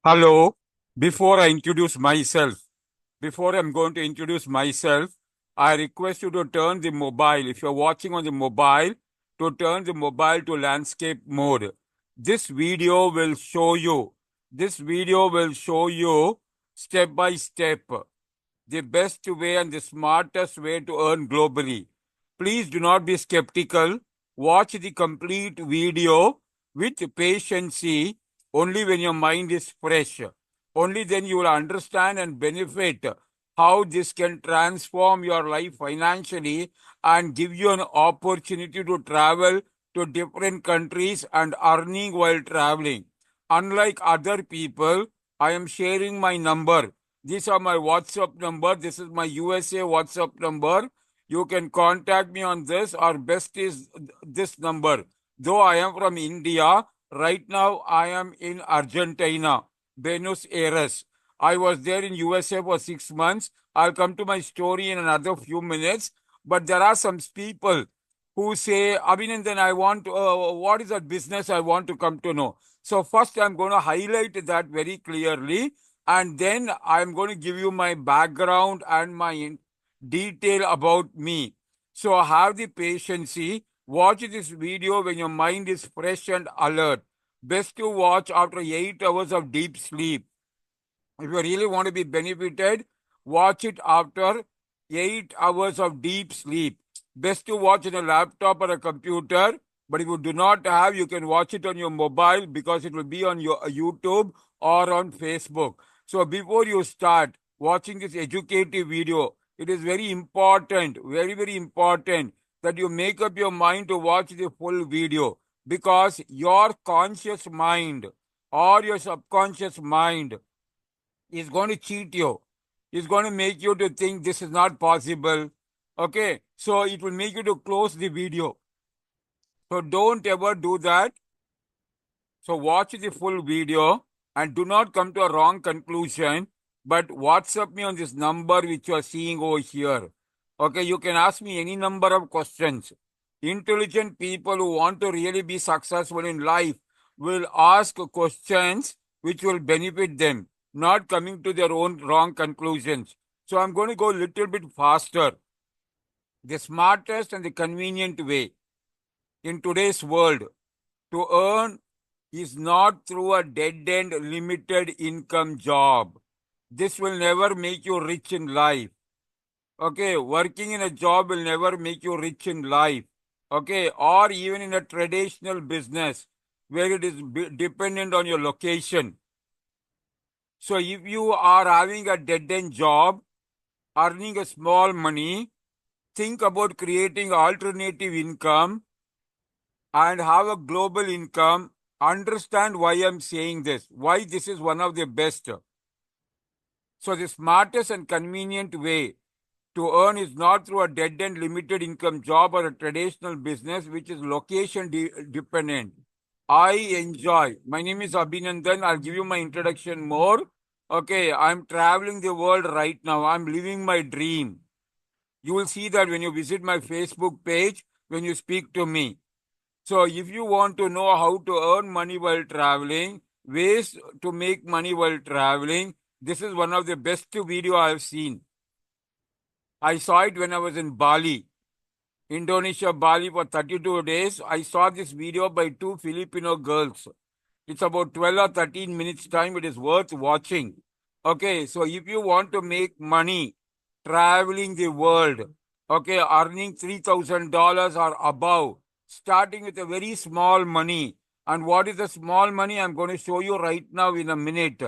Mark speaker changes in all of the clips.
Speaker 1: Hello. Before I introduce myself, before I'm going to introduce myself, I request you to turn the mobile, if you're watching on the mobile, to turn the mobile to landscape mode. This video will show you, this video will show you step by step the best way and the smartest way to earn globally. Please do not be skeptical. Watch the complete video with patience only when your mind is fresh. Only then you will understand and benefit how this can transform your life financially and give you an opportunity to travel to different countries and earning while traveling. Unlike other people, I am sharing my number. These are my WhatsApp number. This is my USA WhatsApp number. You can contact me on this, or best is this number. Though I am from India, right now I am in Argentina, Buenos Aires. I was there in USA for 6 months. I'll come to my story in another few minutes. But there are some people who say, Abhinandan, I want, what is that business I want to come to know? So first I'm going to highlight that very clearly, and then I'm going to give you my background and my detail about me. So have the patience. Watch this video when your mind is fresh and alert. Best to watch after 8 hours of deep sleep. If you really want to be benefited, watch it after 8 hours of deep sleep. Best to watch on a laptop or a computer, but if you do not have, you can watch it on your mobile because it will be on your YouTube or on Facebook. So before you start watching this educative video, it is very important, very, very important that you make up your mind to watch the full video, because your conscious mind or your subconscious mind is going to cheat you. It's going to make you to think this is not possible. Okay, so it will make you to close the video. So don't ever do that. So watch the full video and do not come to a wrong conclusion, but WhatsApp me on this number which you are seeing over here. Okay, you can ask me any number of questions. Intelligent people who want to really be successful in life will ask questions which will benefit them, not coming to their own wrong conclusions. So I'm going to go a little bit faster. The smartest and the convenient way in today's world to earn is not through a dead-end limited income job. This will never make you rich in life. Okay, working in a job will never make you rich in life. Okay, or even in a traditional business where it is dependent on your location. So if you are having a dead-end job, earning a small money, think about creating alternative income and have a global income. Understand why I'm saying this, why this is one of the best. So the smartest and convenient way to earn is not through a dead-end limited income job or a traditional business which is location dependent. I enjoy. My name is Abhinandan. I'll give you my introduction more. Okay, I'm traveling the world right now. I'm living my dream. You will see that when you visit my Facebook page, when you speak to me. So if you want to know how to earn money while traveling, ways to make money while traveling, this is one of the best video I have seen. I saw it when I was in Bali, Indonesia, Bali for 32 days. I saw this video by two Filipino girls. It's about 12 or 13 minutes time. It is worth watching. Okay, so if you want to make money traveling the world, okay, earning $3,000 or above, starting with a very small money. And what is the small money? I'm going to show you right now in a minute.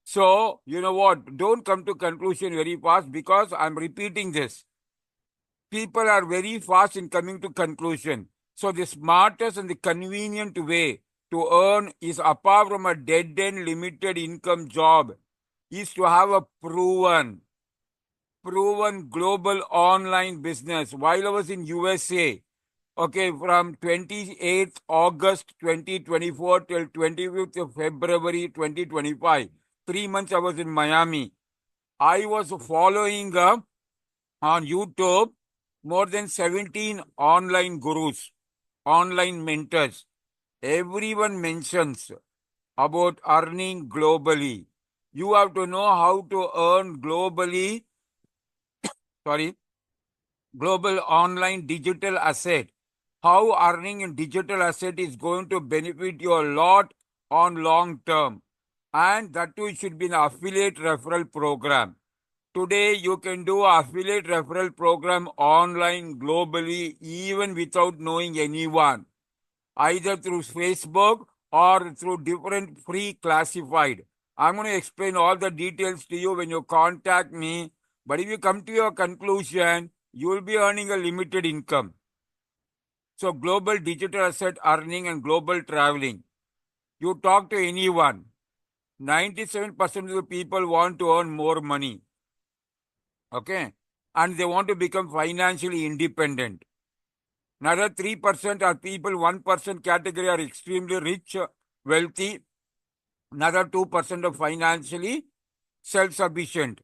Speaker 1: So, you know what? Don't come to conclusion very fast because I'm repeating this. People are very fast in coming to conclusion. So the smartest and the convenient way to earn is, apart from a dead-end limited income job, is to have a proven global online business. While I was in USA, okay, from 28th August 2024 till 25th of February 2025, 3 months I was in Miami. I was following on YouTube more than 17 online gurus, online mentors. Everyone mentions about earning globally. You have to know how to earn globally, sorry, global online digital asset. How earning in digital asset is going to benefit you a lot on long term. And that too should be an affiliate referral program. Today, you can do affiliate referral program online globally even without knowing anyone, either through Facebook or through different free classified. I'm going to explain all the details to you when you contact me. But if you come to your conclusion, you will be earning a limited income. So, global digital asset earning and global traveling. You talk to anyone, 97% of the people want to earn more money. Okay? And they want to become financially independent. Another 3% are people, 1% category are extremely rich, wealthy. Another 2% are financially self-sufficient.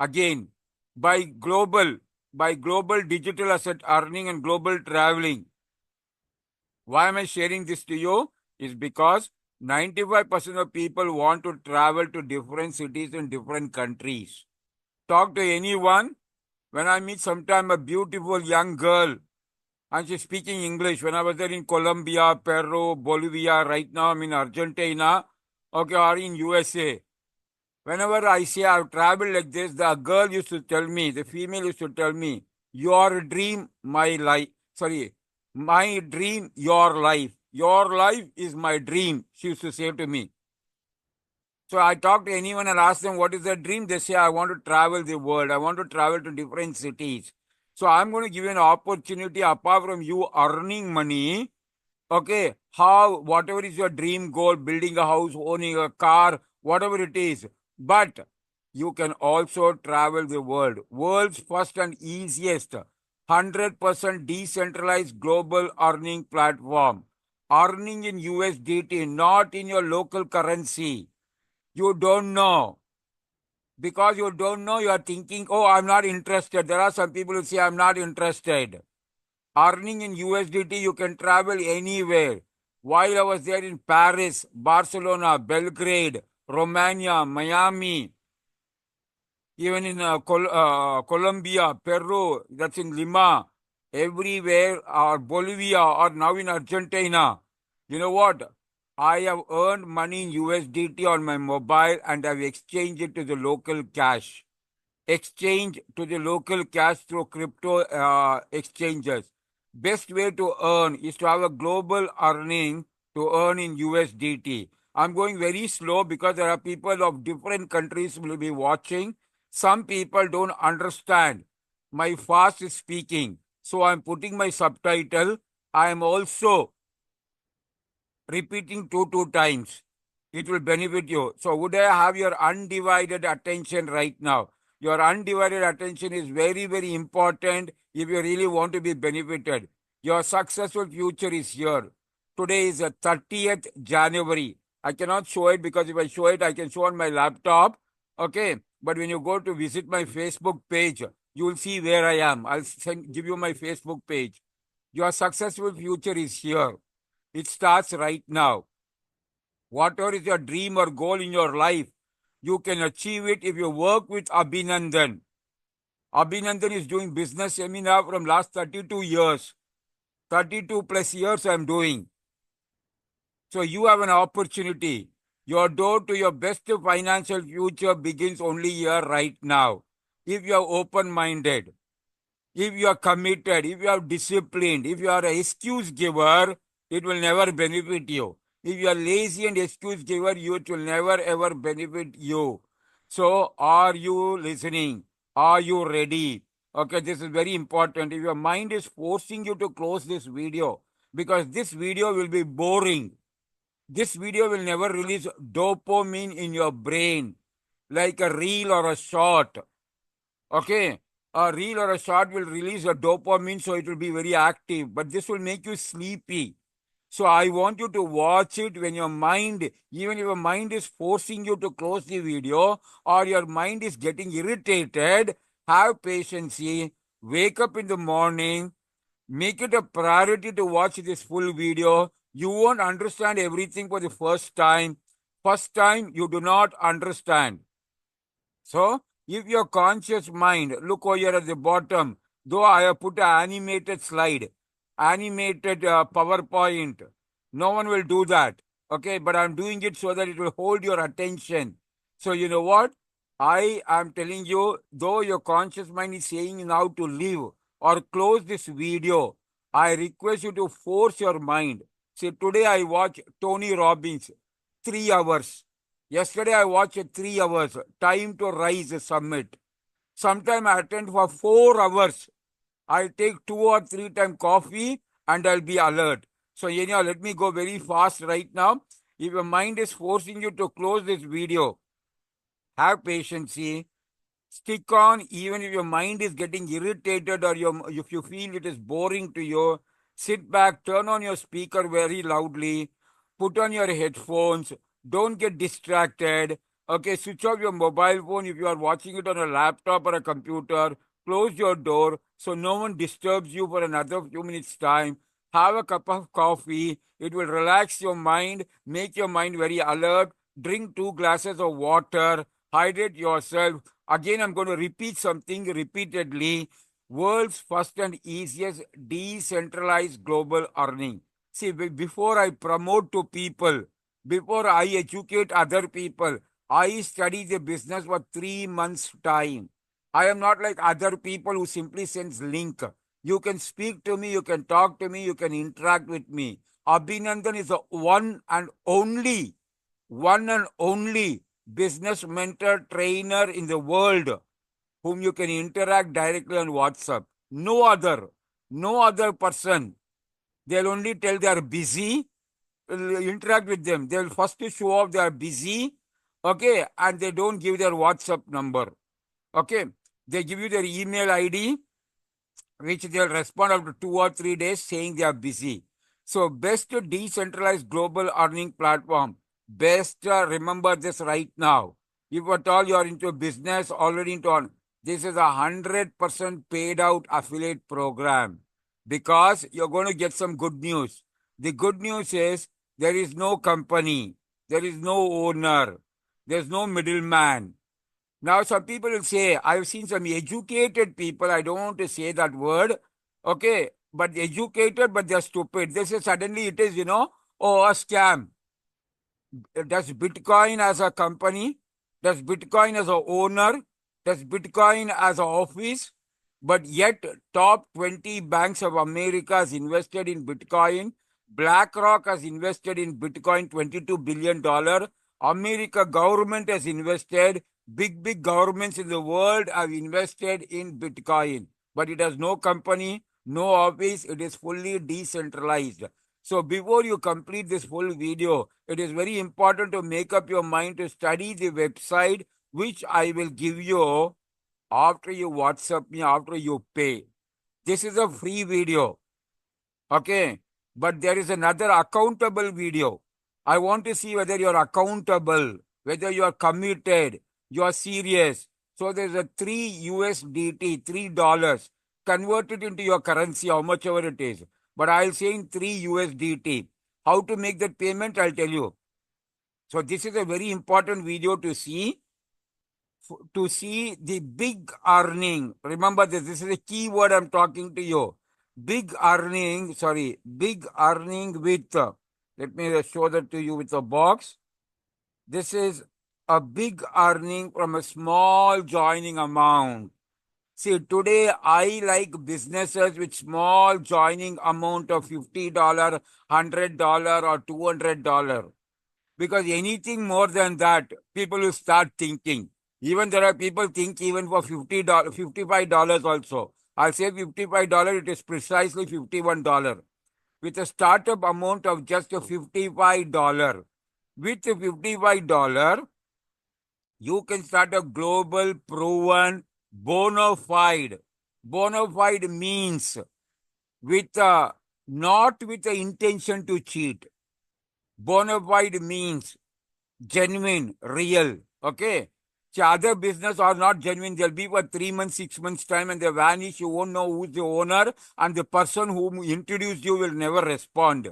Speaker 1: Again, by global, by global digital asset earning and global traveling. Why am I sharing this to you? Is because 95% of people want to travel to different cities in different countries. Talk to anyone. When I meet sometime a beautiful young girl and she's speaking English. When I was there in Colombia, Peru, Bolivia, right now I'm in Argentina, okay, or in USA. Whenever I say I've traveled like this, the girl used to tell me, the female used to tell me, your dream, my life. Sorry, my dream, your life. Your life is my dream, she used to say to me. So I talk to anyone and ask them what is their dream. They say, I want to travel the world. I want to travel to different cities. So I'm going to give you an opportunity apart from you earning money. Okay, how, whatever is your dream goal, building a house, owning a car, whatever it is. But you can also travel the world. World's first and easiest 100% decentralized global earning platform. Earning in USDT, not in your local currency. You don't know. Because you don't know, you are thinking, oh, I'm not interested. There are some people who say, I'm not interested. Earning in USDT, you can travel anywhere. While I was there in Paris, Barcelona, Belgrade, Romania, Miami, even in Colombia, Peru, that's in Lima, everywhere, or Bolivia, or now in Argentina. You know what? I have earned money in USDT on my mobile and I've exchanged it to the local cash. Exchange to the local cash through crypto exchanges. Best way to earn is to have a global earning to earn in USDT. I'm going very slow because there are people of different countries will be watching. Some people don't understand my fast speaking. So I'm putting my subtitle. I am also repeating two times. It will benefit you. So would I have your undivided attention right now? Your undivided attention is very, very important if you really want to be benefited. Your successful future is here. Today is the 30th January. I cannot show it because if I show it, I can show on my laptop. Okay. But when you go to visit my Facebook page, you will see where I am. I'll give you my Facebook page. Your successful future is here. It starts right now. Whatever is your dream or goal in your life, you can achieve it if you work with Abhinandan. Abhinandan is doing business seminar from last 32 years. 32 plus years I am doing. So you have an opportunity. Your door to your best financial future begins only here right now. If you are open-minded, if you are committed, if you are disciplined, if you are an excuse giver, it will never benefit you. If you are lazy and excuse giver, it will never ever benefit you. So, are you listening? Are you ready? Okay, this is very important. If your mind is forcing you to close this video, because this video will be boring. This video will never release dopamine in your brain like a reel or a short. Okay, a reel or a short will release a dopamine, so it will be very active, but this will make you sleepy. So I want you to watch it when your mind, even if your mind is forcing you to close the video or your mind is getting irritated, have patience. Wake up in the morning, make it a priority to watch this full video. You won't understand everything for the first time. First time, you do not understand. So, if your conscious mind, look over here at the bottom, though I have put an animated slide, animated PowerPoint, no one will do that. Okay, but I'm doing it so that it will hold your attention. So, you know what? I am telling you, though your conscious mind is saying now to leave or close this video, I request you to force your mind. See, today I watched Tony Robbins, 3 hours. Yesterday I watched 3 hours, Time to Rise Summit. Sometime I attend for 4 hours. I'll take 2 or 3 times coffee and I'll be alert. So anyhow, let me go very fast right now. If your mind is forcing you to close this video, have patience. Stick on even if your mind is getting irritated or if you feel it is boring to you. Sit back, turn on your speaker very loudly, put on your headphones, don't get distracted. Okay, switch off your mobile phone if you are watching it on a laptop or a computer. Close your door so no one disturbs you for another few minutes time. Have a cup of coffee. It will relax your mind, make your mind very alert. Drink 2 glasses of water, hydrate yourself. Again, I'm going to repeat something repeatedly. World's first and easiest decentralized global earning. See, before I promote to people, before I educate other people, I study the business for 3 months' time. I am not like other people who simply sends link. You can speak to me, you can talk to me, you can interact with me. Abhinandan is the one and only business mentor trainer in the world whom you can interact directly on WhatsApp. No other person. They'll only tell they are busy. Interact with them. They'll first show off they are busy. Okay. And they don't give their WhatsApp number. Okay. They give you their email ID, which they'll respond after 2 or 3 days saying they are busy. So, best decentralized global earning platform. Best, remember this right now. If at all you are into business, already into on, this is 100% paid out affiliate program because you're going to get some good news. The good news is there is no company, there is no owner, there's no middleman. Now, some people will say, I've seen some educated people, I don't want to say that word, okay, but educated, but they're stupid. They say suddenly it is, oh, a scam. Does Bitcoin as a company? Does Bitcoin as a owner? Does Bitcoin as an office? But yet, top 20 banks of America has invested in Bitcoin. BlackRock has invested in Bitcoin $22 billion. America government has invested. Big governments in the world have invested in Bitcoin. But it has no company, no office. It is fully decentralized. So before you complete this full video, it is very important to make up your mind to study the website which I will give you after you WhatsApp me, after you pay. This is a free video. Okay. But there is another accountable video. I want to see whether you are accountable, whether you are committed, you are serious. So there's a 3 USDT, $3. Convert it into your currency, how much ever it is. But I'll say in 3 USDT. How to make that payment, I'll tell you. So this is a very important video to see the big earning. Remember this is a key word I'm talking to you. Big earning with, let me show that to you with a box. This is a big earning from a small joining amount. See, today I like businesses with small joining amount of $50, $100 or $200. Because anything more than that, people will start thinking. Even there are people think even for $50, $55 also. I'll say $55, it is precisely $51. With a startup amount of just $55. With $55, you can start a global proven bona fide. Bona fide means with not with the intention to cheat. Bona fide means genuine, real. Okay. So other business are not genuine. They'll be for 3 months, 6 months time and they vanish. You won't know who's the owner and the person whom introduced you will never respond.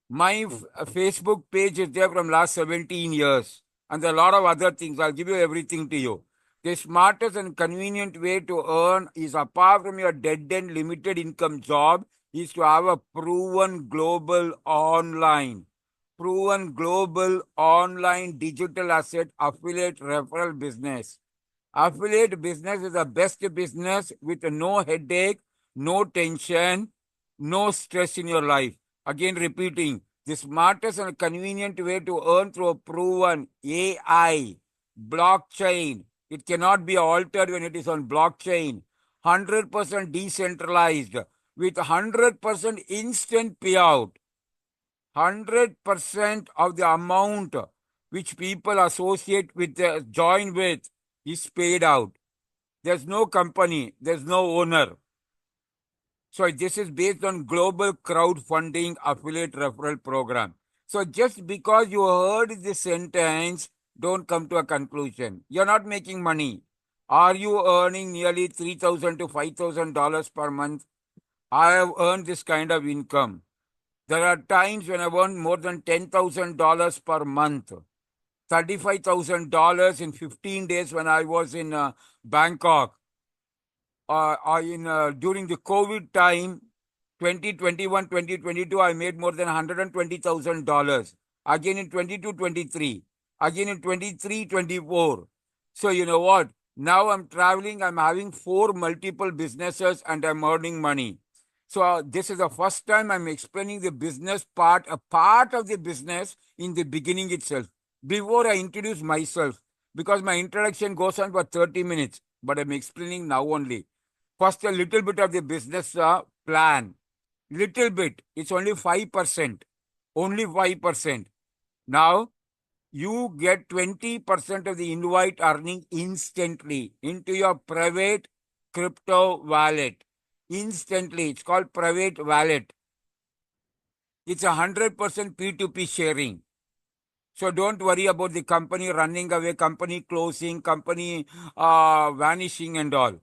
Speaker 1: My Facebook page is there from last 17 years. And there are a lot of other things. I'll give you everything to you. The smartest and convenient way to earn is, apart from your dead-end limited income job, is to have a proven global online digital asset affiliate referral business. Affiliate business is the best business with no headache, no tension, no stress in your life. Again, repeating, the smartest and convenient way to earn through a proven AI, blockchain. It cannot be altered when it is on blockchain. 100% decentralized with 100% instant payout. 100% of the amount which people associate with, join with, is paid out. There's no company, there's no owner. So this is based on global crowdfunding affiliate referral program. So just because you heard this sentence, don't come to a conclusion. You're not making money. Are you earning nearly $3,000 to $5,000 per month? I have earned this kind of income. There are times when I've earned more than $10,000 per month. $35,000 in 15 days when I was in Bangkok. During the COVID time, 2021, 2022, I made more than $120,000. Again in 22, 23. Again in 23, 24. So you know what? Now I'm traveling, I'm having 4 multiple businesses and I'm earning money. So this is the first time I'm explaining the business part, a part of the business in the beginning itself. Before I introduce myself, because my introduction goes on for 30 minutes, but I'm explaining now only. First, a little bit of the business plan. Little bit. It's only 5%. Only 5%. Now, you get 20% of the invite earning instantly into your private crypto wallet. Instantly. It's called private wallet. It's 100% P2P sharing. So don't worry about the company running away, company closing, company vanishing and all.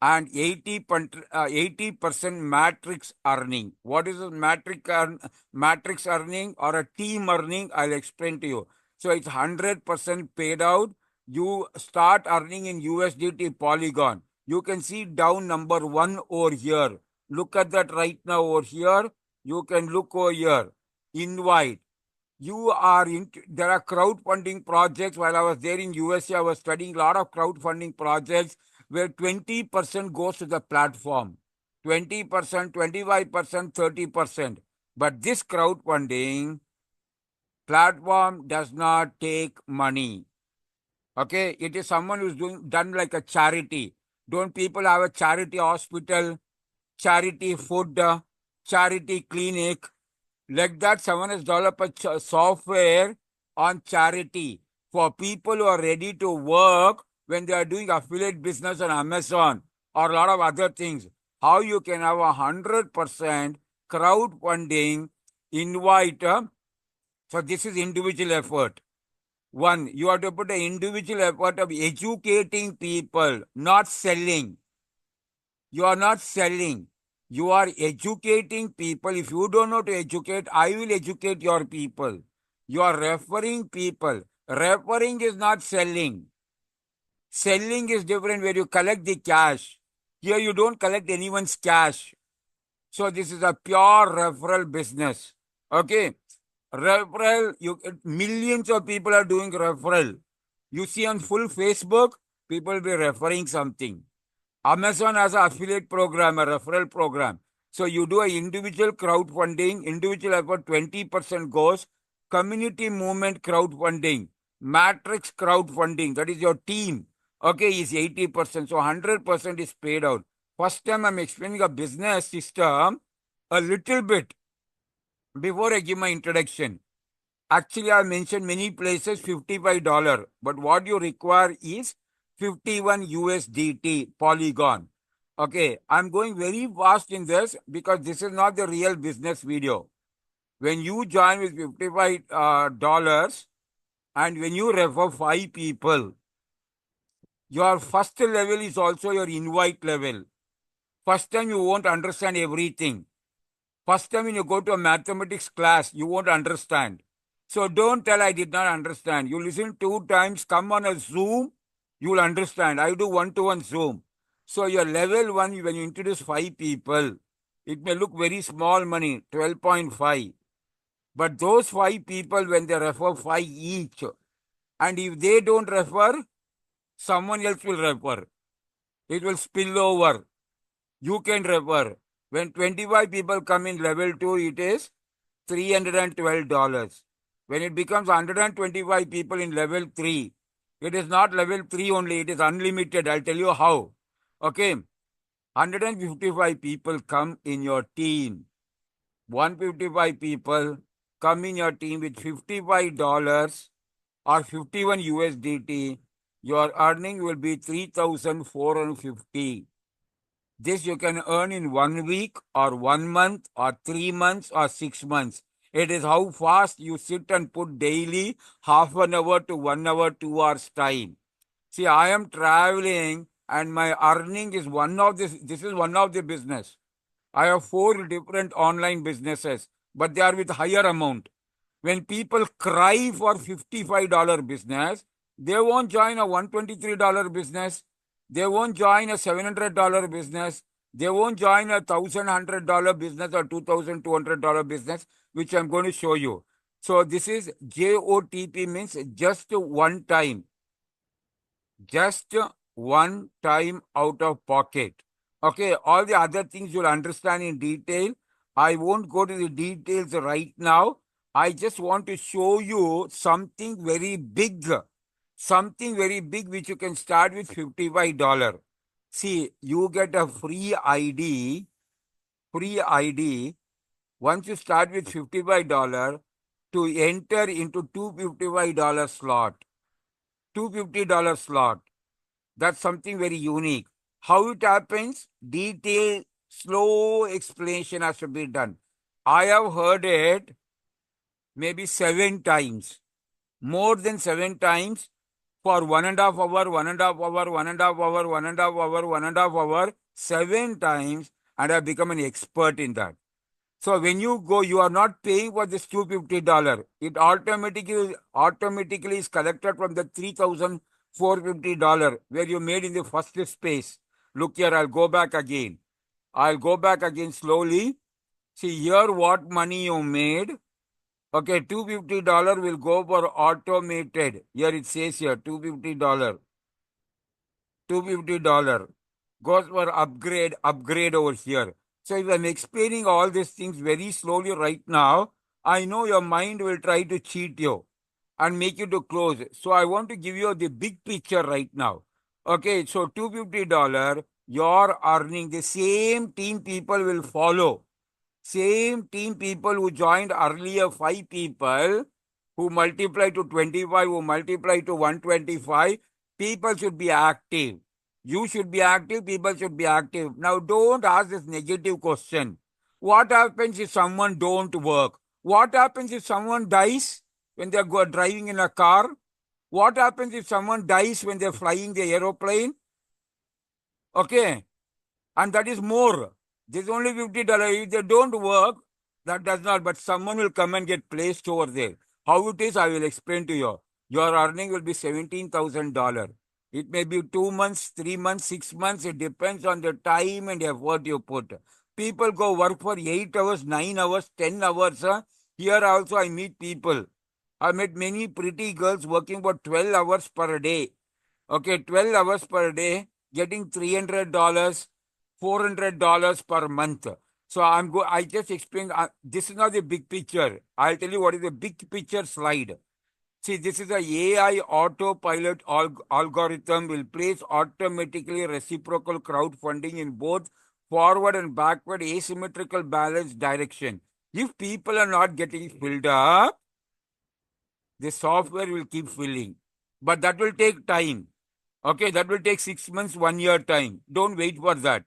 Speaker 1: And 80% matrix earning. What is a matrix earning or a team earning? I'll explain to you. So it's 100% paid out. You start earning in USDT Polygon. You can see down number 1 over here. Look at that right now over here. You can look over here. Invite. There are crowdfunding projects. While I was there in USA, I was studying a lot of crowdfunding projects where 20% goes to the platform. 20%, 25%, 30%. But this crowdfunding platform does not take money. Okay, it is someone who's done like a charity. Don't people have a charity hospital, charity food, charity clinic? Like that, someone has developed a software on charity for people who are ready to work when they are doing affiliate business on Amazon or a lot of other things. How you can have 100% crowdfunding invite. So this is individual effort. One, you have to put an individual effort of educating people, not selling. You are not selling. You are educating people. If you don't know to educate, I will educate your people. You are referring people. Referring is not selling. Selling is different where you collect the cash. Here you don't collect anyone's cash. So this is a pure referral business. Okay. Referral, millions of people are doing referral. You see on full Facebook, people will be referring something. Amazon has an affiliate program, a referral program. So you do an individual crowdfunding, individual effort 20% goes, community movement crowdfunding, matrix crowdfunding, that is your team, okay, is 80%. So 100% is paid out. First time I'm explaining a business system a little bit before I give my introduction. Actually, I mentioned many places $55, but what you require is 51 USDT Polygon. Okay, I'm going very fast in this because this is not the real business video. When you join with $55 and when you refer 5 people, your first level is also your invite level. First time you won't understand everything. First time when you go to a mathematics class, you won't understand. So don't tell I did not understand. You listen 2 times, come on a Zoom, you will understand. I do one-to-one Zoom. So your level 1, when you introduce 5 people, it may look very small money, 12.5. But those 5 people, when they refer 5 each, and if they don't refer, someone else will refer. It will spill over. You can refer. When 25 people come in level 2, it is $312. When it becomes 125 people in level 3, it is not level 3 only, it is unlimited. I'll tell you how. Okay. 155 people come in your team. 155 people come in your team with $55 or 51 USDT. Your earning will be 3,450. This you can earn in 1 week or 1 month or 3 months or 6 months. It is how fast you sit and put daily half an hour to 1 hour, 2 hours time. See, I am traveling and my earning is this is one of the business. I have 4 different online businesses, but they are with higher amount. When people cry for $55 business, they won't join a $123 business. They won't join a $700 business. They won't join a $1,100 business or $2,200 business, which I'm going to show you. So this is JOTP, means just one time. Just one time out of pocket. Okay, all the other things you'll understand in detail. I won't go to the details right now. I just want to show you something very big. Something very big which you can start with $55. See, you get a free ID. Free ID. Once you start with $55 to enter into $255 slot. $250 slot. That's something very unique. How it happens? Detailed, slow explanation has to be done. I have heard it maybe 7 times, more than 7 times, for 1.5 hour, 1.5 hour, 1.5 hour, 1.5 hour, 1.5 hour, 7 times, and I've become an expert in that. So when you go, you are not paying for this $250. It automatically is collected from the $3,450 where you made in the first space. Look here, I'll go back again. I'll go back again slowly. See here what money you made. Okay, $250 will go for automated. Here it says here $250. $250 goes for upgrade over here. So if I'm explaining all these things very slowly right now, I know your mind will try to cheat you and make you to close. So I want to give you the big picture right now. Okay, so $250, you're earning, the same team people will follow. Same team people who joined earlier, 5 people, who multiply to 25, who multiply to 125, people should be active. You should be active, people should be active. Now don't ask this negative question. What happens if someone don't work? What happens if someone dies when they're driving in a car? What happens if someone dies when they're flying the aeroplane? Okay. And that is more. This is only $50. If they don't work, that does not. But someone will come and get placed over there. How it is, I will explain to you. Your earning will be $17,000. It may be 2 months, 3 months, 6 months. It depends on the time and effort you put. People go work for 8 hours, 9 hours, 10 hours. Here also I meet people. I met many pretty girls working for 12 hours per day. Okay, 12 hours per day, getting $300, $400 per month. So I just explained, this is not the big picture. I'll tell you what is the big picture slide. See, this is a AI autopilot algorithm will place automatically reciprocal crowdfunding in both forward and backward asymmetrical balance direction. If people are not getting filled up, the software will keep filling. But that will take time. Okay, that will take 6 months, 1 year time. Don't wait for that.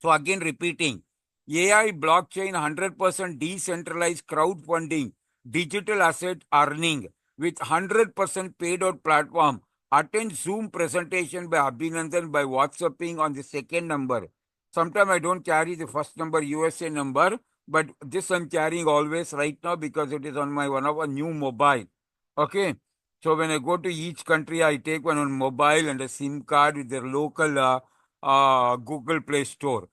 Speaker 1: So again repeating, AI blockchain 100% decentralized crowdfunding, digital asset earning with 100% paid out platform. Attend Zoom presentation by Abhinandan by WhatsApping on the second number. Sometimes I don't carry the first number, USA number. but this I'm carrying always right now because it is on my one of a new mobile. Okay. So when I go to each country, I take one on mobile and a SIM card with their local Google Play Store.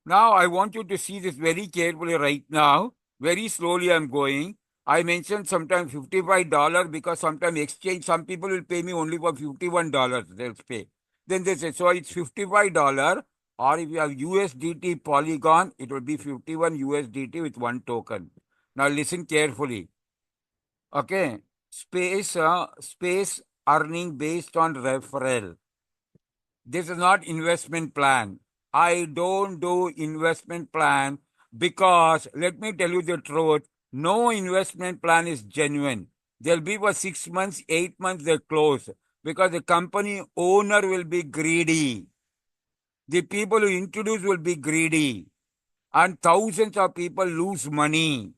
Speaker 1: Now I want you to see this very carefully right now. Very slowly I'm going. I mentioned sometimes $55 because sometimes exchange, some people will pay me only for $51, they'll pay. Then they say, so it's $55, or if you have USDT Polygon, it will be 51 USDT with one token. Now listen carefully. Okay. Space earning based on referral. This is not investment plan. I don't do investment plan because let me tell you the truth. No investment plan is genuine. They'll be for 6 months, 8 months, they close because the company owner will be greedy. The people who introduce will be greedy and thousands of people lose money.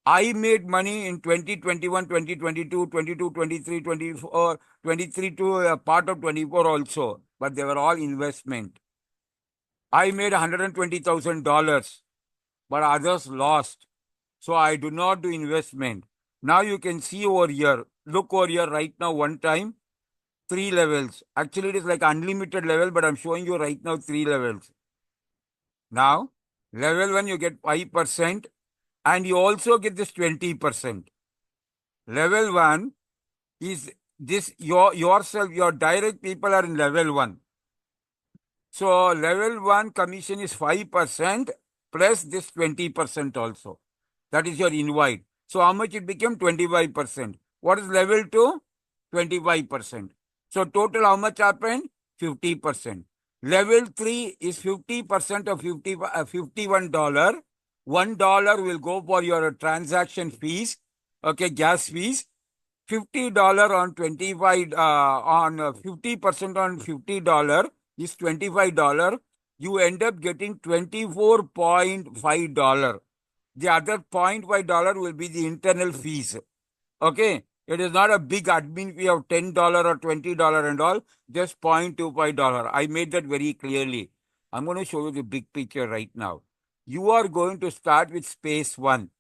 Speaker 1: I made money in 2021, 2022, 22, 23, 24, 23 to a part of 24 also, but they were all investment. I made $120,000, but others lost. So I do not do investment. Now you can see over here, look over here right now one time, 3 levels. Actually, it is like unlimited level, but I'm showing you right now 3 levels. Now, level 1, you get 5%, and you also get this 20%. Level 1 is this yourself, your direct people are in level 1. So level 1 commission is 5% plus this 20% also. That is your invite. So how much it became? 25%. What is level 2? 25%. So total how much happened? 50%. Level 3 is 50% of $51. $1 will go for your transaction fees, okay, gas fees. $50 on 25 on 50% on $50 is $25. You end up getting $24.5. The other $0.5 will be the internal fees. Okay. It is not a big admin fee of $10 or $20 and all, just $0.25. I made that very clearly. I'm going to show you the big picture right now. You are going to start with space 1.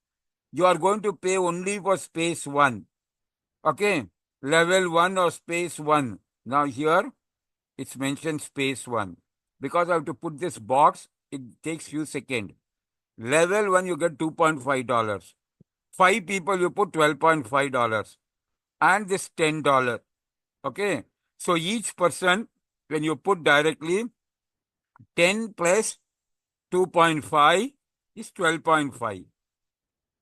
Speaker 1: You are going to pay only for space 1. Okay, level 1 or space 1. Now here, it's mentioned space 1. Because I have to put this box, it takes few seconds. Level 1, you get $2.5. 5 people, you put $12.5. And this $10. Okay, so each person, when you put directly, 10 plus 2.5 is 12.5.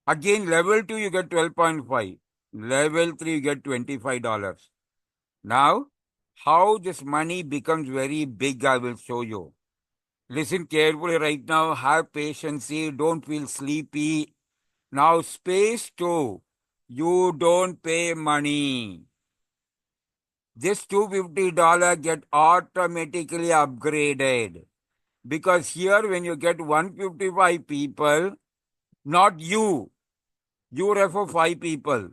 Speaker 1: Again, level 2, you get 12.5. Level 3, you get $25. Now, how this money becomes very big, I will show you. Listen carefully right now. Have patience. Don't feel sleepy. Now, space 2. You don't pay money. This $250 get automatically upgraded. Because here, when you get 155 people, not you refer 5 people.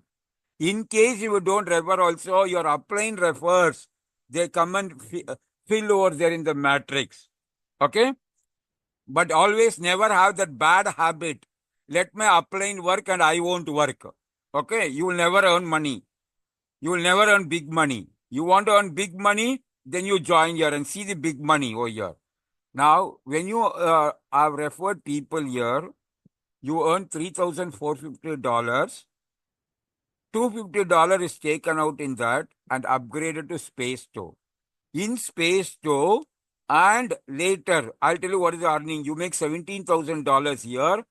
Speaker 1: In case you don't refer also, your upline refers. They come and fill over there in the matrix. Okay? But always never have that bad habit. Let my upline work and I won't work. Okay? You will never earn money. You will never earn big money. You want to earn big money, then you join here and see the big money over here. Now, when you have referred people here, you earn $3,450. $250 is taken out in that and upgraded to space 2. In space 2, and later, I'll tell you what is the earning. You make $17,000 here.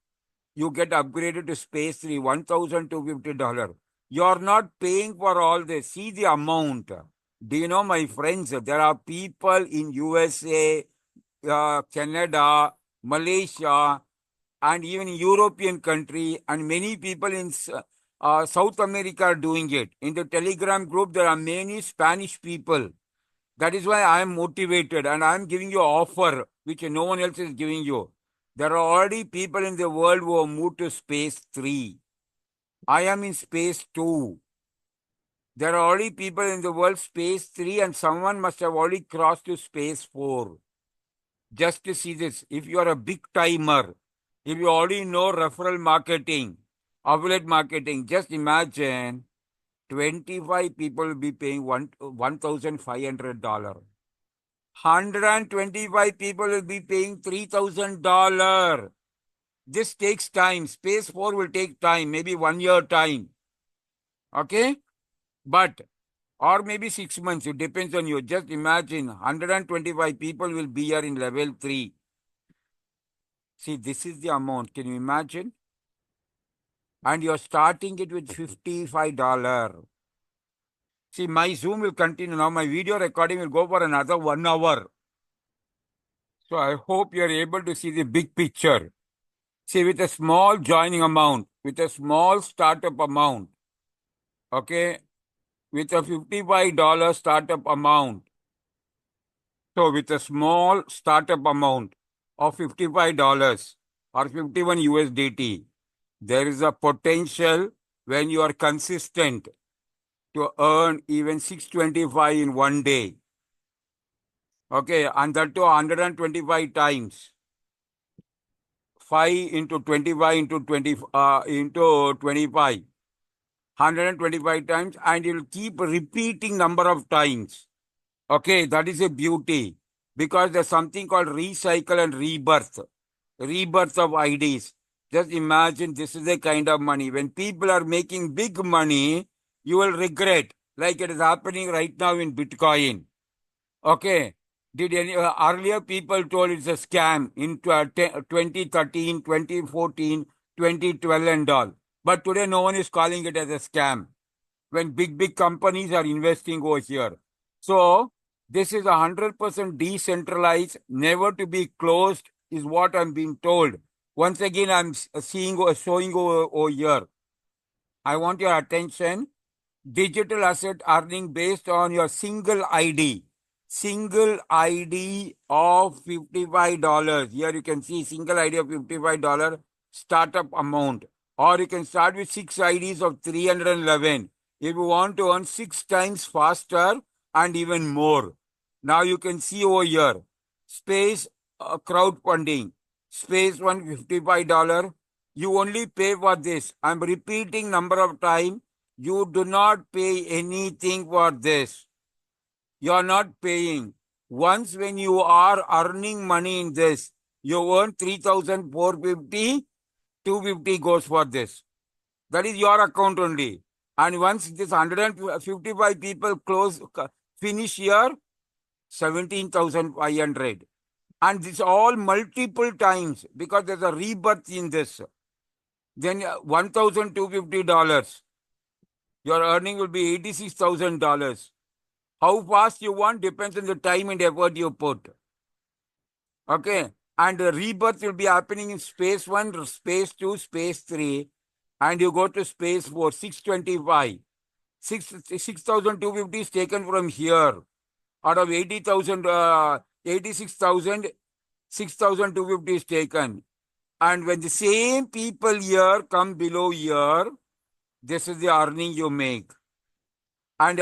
Speaker 1: You get upgraded to space 3, $1,250. You're not paying for all this. See the amount. Do you know, my friends, there are people in USA, Canada, Malaysia, and even European country, and many people in South America are doing it. In the Telegram group, there are many Spanish people. That is why I am motivated and I am giving you an offer which no one else is giving you. There are already people in the world who have moved to space 3. I am in space 2. There are already people in the world space 3 and someone must have already crossed to space 4. Just to see this, if you are a big timer, If you already know referral marketing, affiliate marketing, just imagine 25 people will be paying $1,500. 125 people will be paying $3,000. This takes time. Space 4 will take time, maybe 1 year time. Okay? But, or maybe 6 months, it depends on you. Just imagine 125 people will be here in level 3. See, this is the amount. Can you imagine? And you're starting it with $55. See, my Zoom will continue now. My video recording will go for another 1 hour. So I hope you're able to see the big picture. See, with a small joining amount, with a small startup amount, okay, with a $55 startup amount. So with a small startup amount of $55 or 51 USDT, there is a potential when you are consistent to earn even 625 in one day. Okay, and that to 125 times. 5 into 25 into 20 into 25. 125 times, and you'll keep repeating number of times. Okay, that is a beauty, because there's something called recycle and rebirth. Rebirth of IDs. Just imagine this is the kind of money. When people are making big money, you will regret, like it is happening right now in Bitcoin. Okay. Did any earlier people told it's a scam in 2013, 2014, 2012 and all. But today no one is calling it as a scam when big companies are investing over here. So this is 100% decentralized, never to be closed is what I'm being told. Once again, I'm showing over here. I want your attention. Digital asset earning based on your single ID. Single ID of $55. Here you can see single ID of $55 startup amount. Or you can start with 6 IDs of 311. If you want to earn 6 times faster and even more. Now you can see over here. Space crowdfunding. Space $155. You only pay for this. I'm repeating number of times. You do not pay anything for this. You are not paying. Once when you are earning money in this, you earn 3,450, 250 goes for this. That is your account only. And once this 155 people finish here, 17,500. And this all multiple times because there's a rebirth in this. Then $1,250. Your earning will be $86,000. How fast you want depends on the time and effort you put. Okay. And the rebirth will be happening in space 1, space 2, space 3. And you go to space 4, 625. 6,250 is taken from here. Out of 80,000, 86,000, 6,250 is taken. And when the same people here come below here, this is the earning you make. And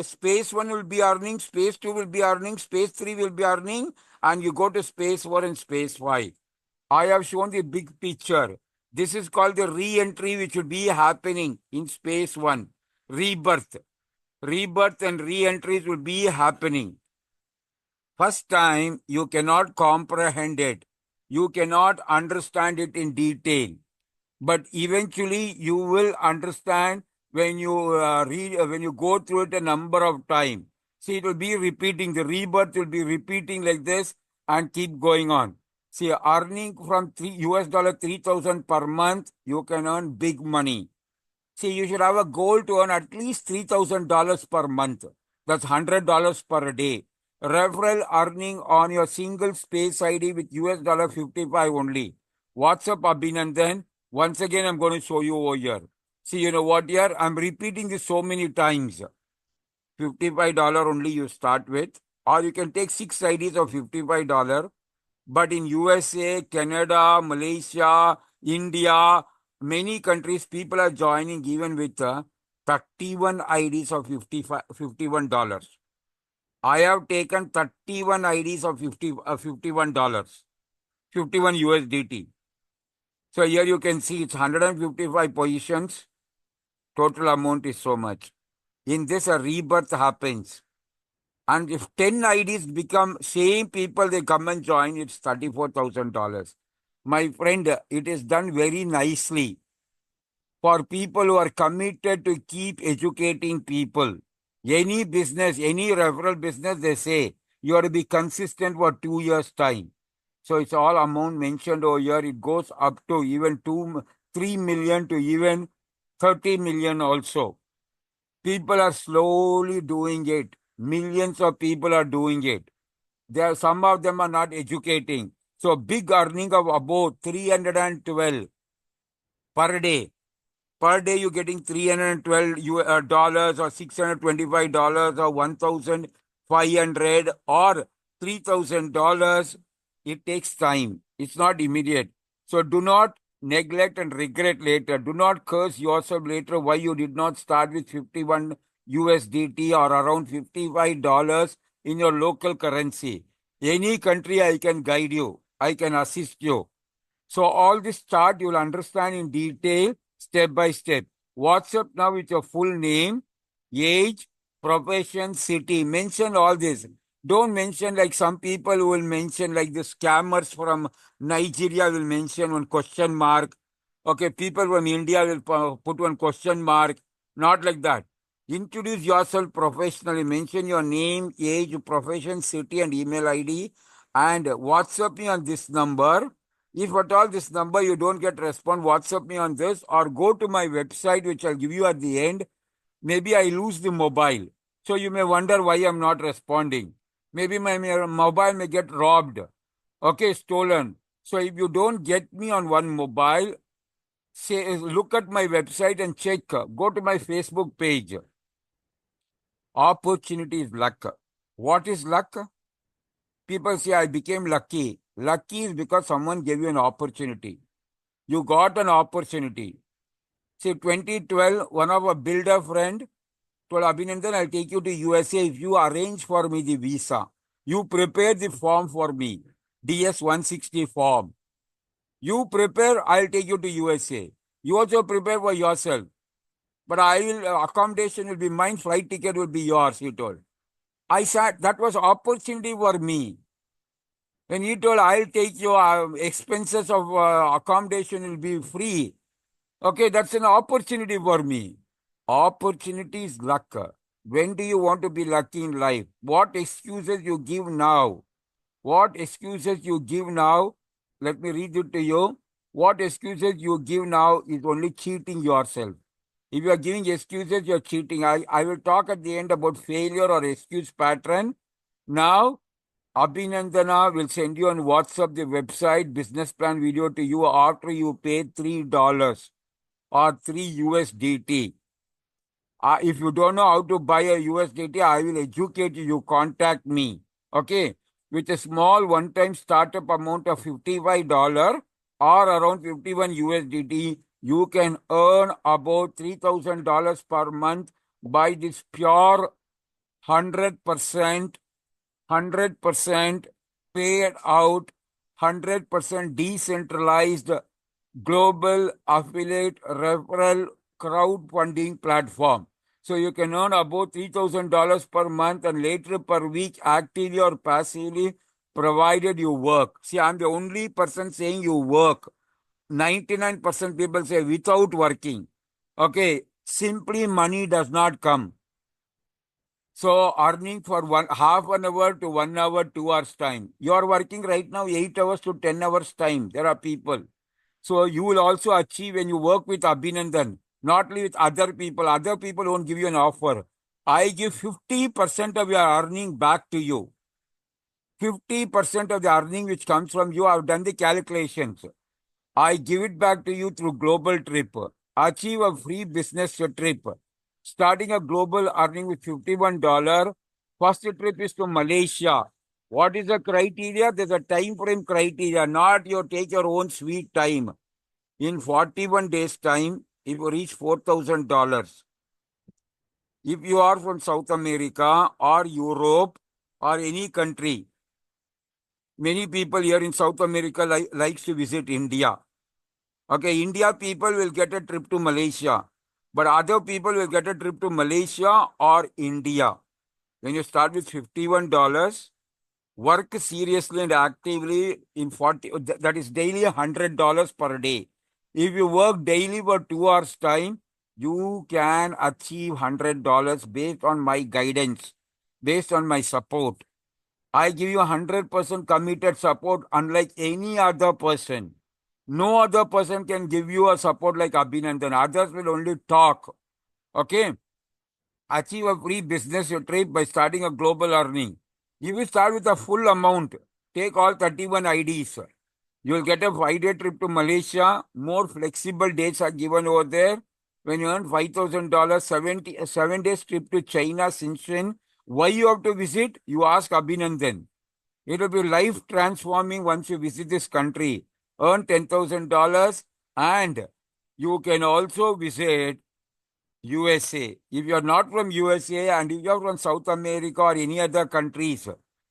Speaker 1: space 1 will be earning, space 2 will be earning, space 3 will be earning, and you go to space 4 and space 5. I have shown the big picture. This is called the re-entry, which will be happening in space 1. Rebirth. Rebirth and re-entries will be happening. First time, you cannot comprehend it. You cannot understand it in detail. But eventually, you will understand when you when you go through it a number of times. See, it will be repeating. The rebirth will be repeating like this and keep going on. See, earning from US dollar 3,000 per month, you can earn big money. See, you should have a goal to earn at least $3,000 per month. That's $100 per day. Referral earning on your single space ID with US dollar 55 only. WhatsApp Abhinandan. Once again, I'm going to show you over here. See, you know what here? I'm repeating this so many times. $55 only you start with. Or you can take 6 IDs of $55. But in USA, Canada, Malaysia, India, many countries, people are joining even with 31 IDs of $51. I have taken 31 IDs of $51, 51 USDT. So here you can see it's 155 positions. Total amount is so much. In this, a rebirth happens. And if 10 IDs become same people, they come and join, it's $34,000. My friend, it is done very nicely for people who are committed to keep educating people. Any business, any referral business, they say you have to be consistent for 2 years' time. So it's all amount mentioned over here. It goes up to even 3 million to even 30 million also. People are slowly doing it. Millions of people are doing it. Some of them are not educating. So big earning of about 312 per day. Per day, you're getting $312 or $625 or 1,500 or $3,000. It takes time. It's not immediate. So do not neglect and regret later. Do not curse yourself later why you did not start with 51 USDT or around $55 in your local currency. Any country, I can guide you. I can assist you. So all this chart you will understand in detail, step by step. WhatsApp now with your full name, age, profession, city. Mention all this. Don't mention like some people who will mention like the scammers from Nigeria will mention one question mark. Okay, people from India will put one question mark. Not like that. Introduce yourself professionally. Mention your name, age, profession, city, and email ID. And WhatsApp me on this number. If at all this number you don't get response, WhatsApp me on this or go to my website, which I'll give you at the end. Maybe I lose the mobile. So you may wonder why I'm not responding. Maybe my mobile may get robbed. Okay, stolen. So if you don't get me on one mobile, say look at my website and check. Go to my Facebook page. Opportunity is luck. What is luck? People say I became lucky. Lucky is because someone gave you an opportunity. You got an opportunity. See, 2012, one of a builder friend told Abhinandan, I'll take you to USA if you arrange for me the visa. You prepare the form for me, DS 160 form. You prepare, I'll take you to USA. You also prepare for yourself. But accommodation will be mine, flight ticket will be yours, he told. I said, that was opportunity for me. When he told, I'll take your expenses of accommodation will be free. Okay, that's an opportunity for me. Opportunity is luck. When do you want to be lucky in life? What excuses you give now? What excuses you give now? Let me read it to you. What excuses you give now is only cheating yourself. If you are giving excuses, you're cheating. I will talk at the end about failure or excuse pattern. Now, Abhinandana will send you on WhatsApp the website business plan video to you after you pay $3 or 3 USDT. If you don't know how to buy a USDT, I will educate you. You contact me. Okay. With a small one-time startup amount of $55 or around 51 USDT, you can earn about $3,000 per month by this pure 100% paid out, 100% decentralized global affiliate referral crowdfunding platform. So you can earn about $3,000 per month and later per week, actively or passively, provided you work. See, I'm the only person saying you work. 99% people say without working. Okay, simply money does not come. So earning for half an hour to 1 hour, 2 hours time. You are working right now 8 hours to 10 hours time. There are people. So you will also achieve when you work with Abhinandan, not only with other people. Other people won't give you an offer. I give 50% of your earning back to you. 50% of the earning which comes from you, I've done the calculations. I give it back to you through global trip. Achieve a free business trip. Starting a global earning with $51. First trip is to Malaysia. What is the criteria? There's a time frame criteria, not you take your own sweet time. In 41 days time, if you reach $4,000. If you are from South America or Europe or any country, many people here in South America likes to visit India. Okay, India people will get a trip to Malaysia, but other people will get a trip to Malaysia or India. When you start with $51, work seriously and actively in 40, that is daily $100 per day. If you work daily for 2 hours time, you can achieve $100 based on my guidance, based on my support. I give you 100% committed support unlike any other person. No other person can give you a support like Abhinandan. Others will only talk. Okay? Achieve a free business trip by starting a global earning. If you start with a full amount, take all 31 IDs. You will get a 5-day trip to Malaysia. More flexible dates are given over there. When you earn $5,000, 7 days trip to China, Shenzhen. Why you have to visit? You ask Abhinandan. It will be life transforming once you visit this country. Earn $10,000 and you can also visit USA. If you are not from USA and if you are from South America or any other countries,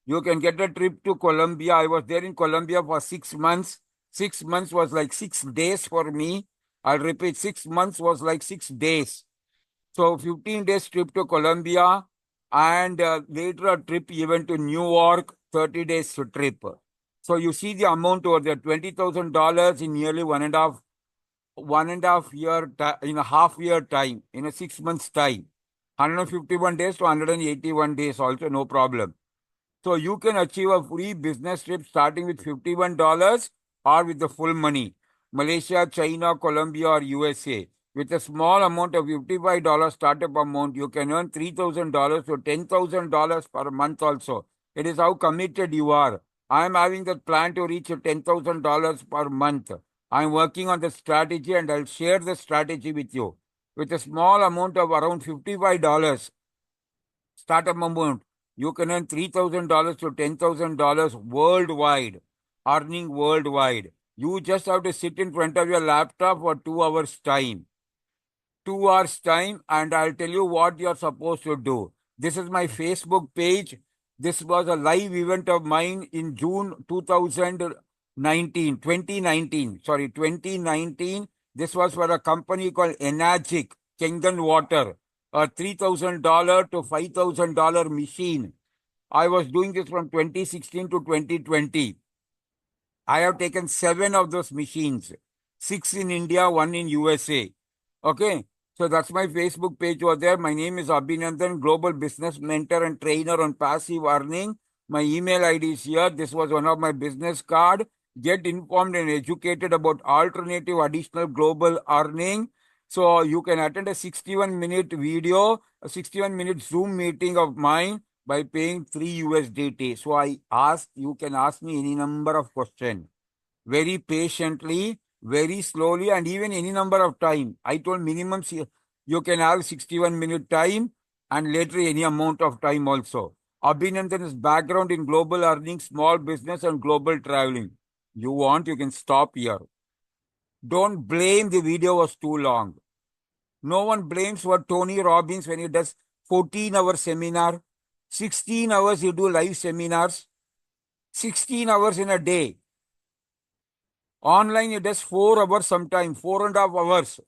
Speaker 1: you can get a trip to Colombia. I was there in Colombia for 6 months. 6 months was like 6 days for me. I'll repeat, 6 months was like 6 days. So 15 days trip to Colombia and later a trip even to New York, 30 days trip. So you see the amount over there, $20,000 in nearly 1.5 year, in a half year time, in a 6 months time. 151 days to 181 days also, no problem. So you can achieve a free business trip starting with $51 or with the full money. Malaysia, China, Colombia or USA. With a small amount of $55 startup amount, you can earn $3,000 to $10,000 per month also. It is how committed you are. I am having that plan to reach $10,000 per month. I am working on the strategy and I'll share the strategy with you. With a small amount of around $55 startup amount, you can earn $3,000 to $10,000 worldwide, earning worldwide. You just have to sit in front of your laptop for 2 hours time. 2 hours time, and I'll tell you what you're supposed to do. This is my Facebook page. This was a live event of mine in June 2019. Sorry, 2019. This was for a company called Enagic, Kengan Water, a $3,000 to $5,000 machine. I was doing this from 2016 to 2020. I have taken 7 of those machines, 6 in India, 1 in USA. Okay. So that's my Facebook page over there. My name is Abhinandan, Global Business Mentor and Trainer on Passive Earning. My email ID is here. This was one of my business card. Get informed and educated about alternative additional global earning. So you can attend a 61-minute video, a 61-minute Zoom meeting of mine by paying 3 USDT. So you can ask me any number of questions very patiently, very slowly, and even any number of time. I told minimum you can have 61-minute time and later any amount of time also. Abhinandan's background in global earning, small business, and global traveling. You want, you can stop here. Don't blame the video was too long. No one blames for Tony Robbins when he does 14-hour seminar. 16 hours you do live seminars. 16 hours in a day. Online, it does 4 hours sometimes, 4.5 hours.